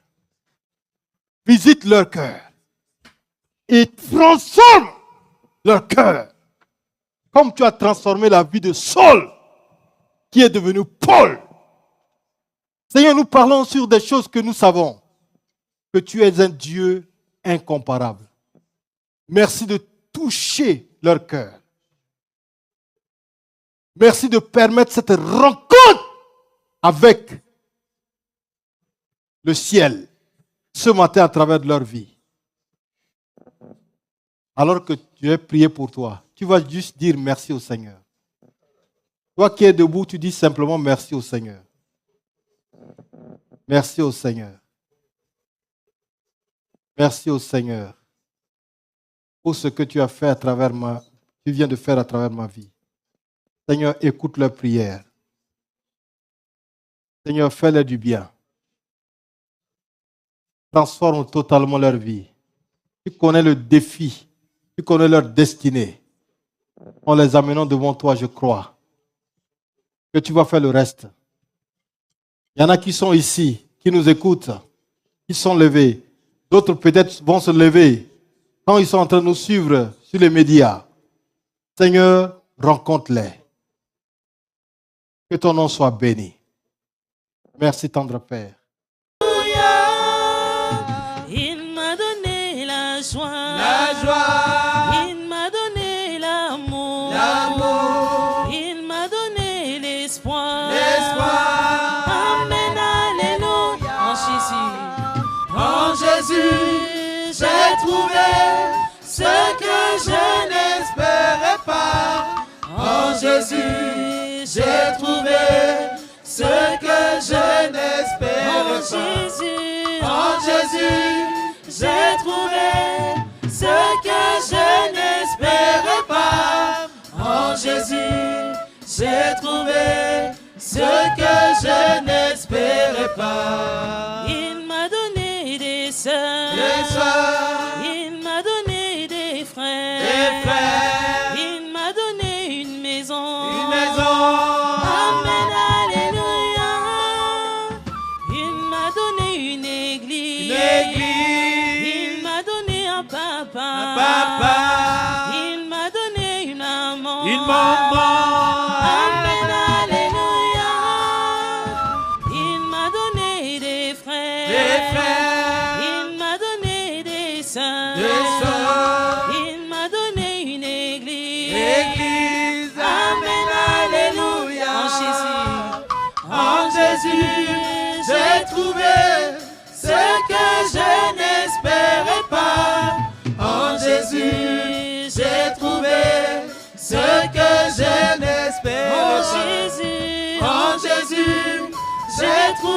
Visite leur cœur et transforme leur cœur. Comme tu as transformé la vie de Saul, qui est devenu Paul. Seigneur, nous parlons sur des choses que nous savons. Que tu es un Dieu incomparable. Merci de toucher leur cœur. Merci de permettre cette rencontre avec le ciel ce matin à travers de leur vie. Alors que tu es prié pour toi, tu vas juste dire merci au Seigneur. Toi qui es debout, tu dis simplement merci au Seigneur. Merci au Seigneur. Merci au Seigneur pour ce que tu as fait à travers tu viens de faire à travers ma vie. Seigneur, écoute leurs prières. Seigneur, fais-leur du bien. Transforme totalement leur vie. Tu connais le défi. Tu connais leur destinée. En les amenant devant toi, je crois que tu vas faire le reste. Il y en a qui sont ici, qui nous écoutent, qui sont levés. D'autres peut-être vont se lever quand ils sont en train de nous suivre sur les médias. Seigneur, rencontre-les. Que ton nom soit béni. Merci, tendre Père. Il m'a donné la joie. La joie. Il m'a donné l'amour. L'amour. Il m'a donné l'espoir. L'espoir. Amen, alléluia. En Jésus, j'ai trouvé ce que je n'espérais pas. En Jésus, j'ai trouvé ce que je n'espérais pas. En Jésus, j'ai trouvé ce que je n'espérais pas. En Jésus, j'ai trouvé ce que je n'espérais pas. Il m'a donné des sœurs. Des sœurs. Il m'a donné des frères. Des frères. Il m'a donné une maison. Une maison. Amen, alléluia. Il m'a donné une église. Une église. Il m'a donné un papa. Un papa. Il m'a donné une maman. Une maman. Amen, alléluia. Il m'a donné des frères. Des frères. Il m'a donné Église, Amen, alléluia. En Jésus, j'ai trouvé ce que je n'espérais pas. En Jésus, j'ai trouvé ce que je n'espérais pas. En Jésus, En Jésus, j'ai trouvé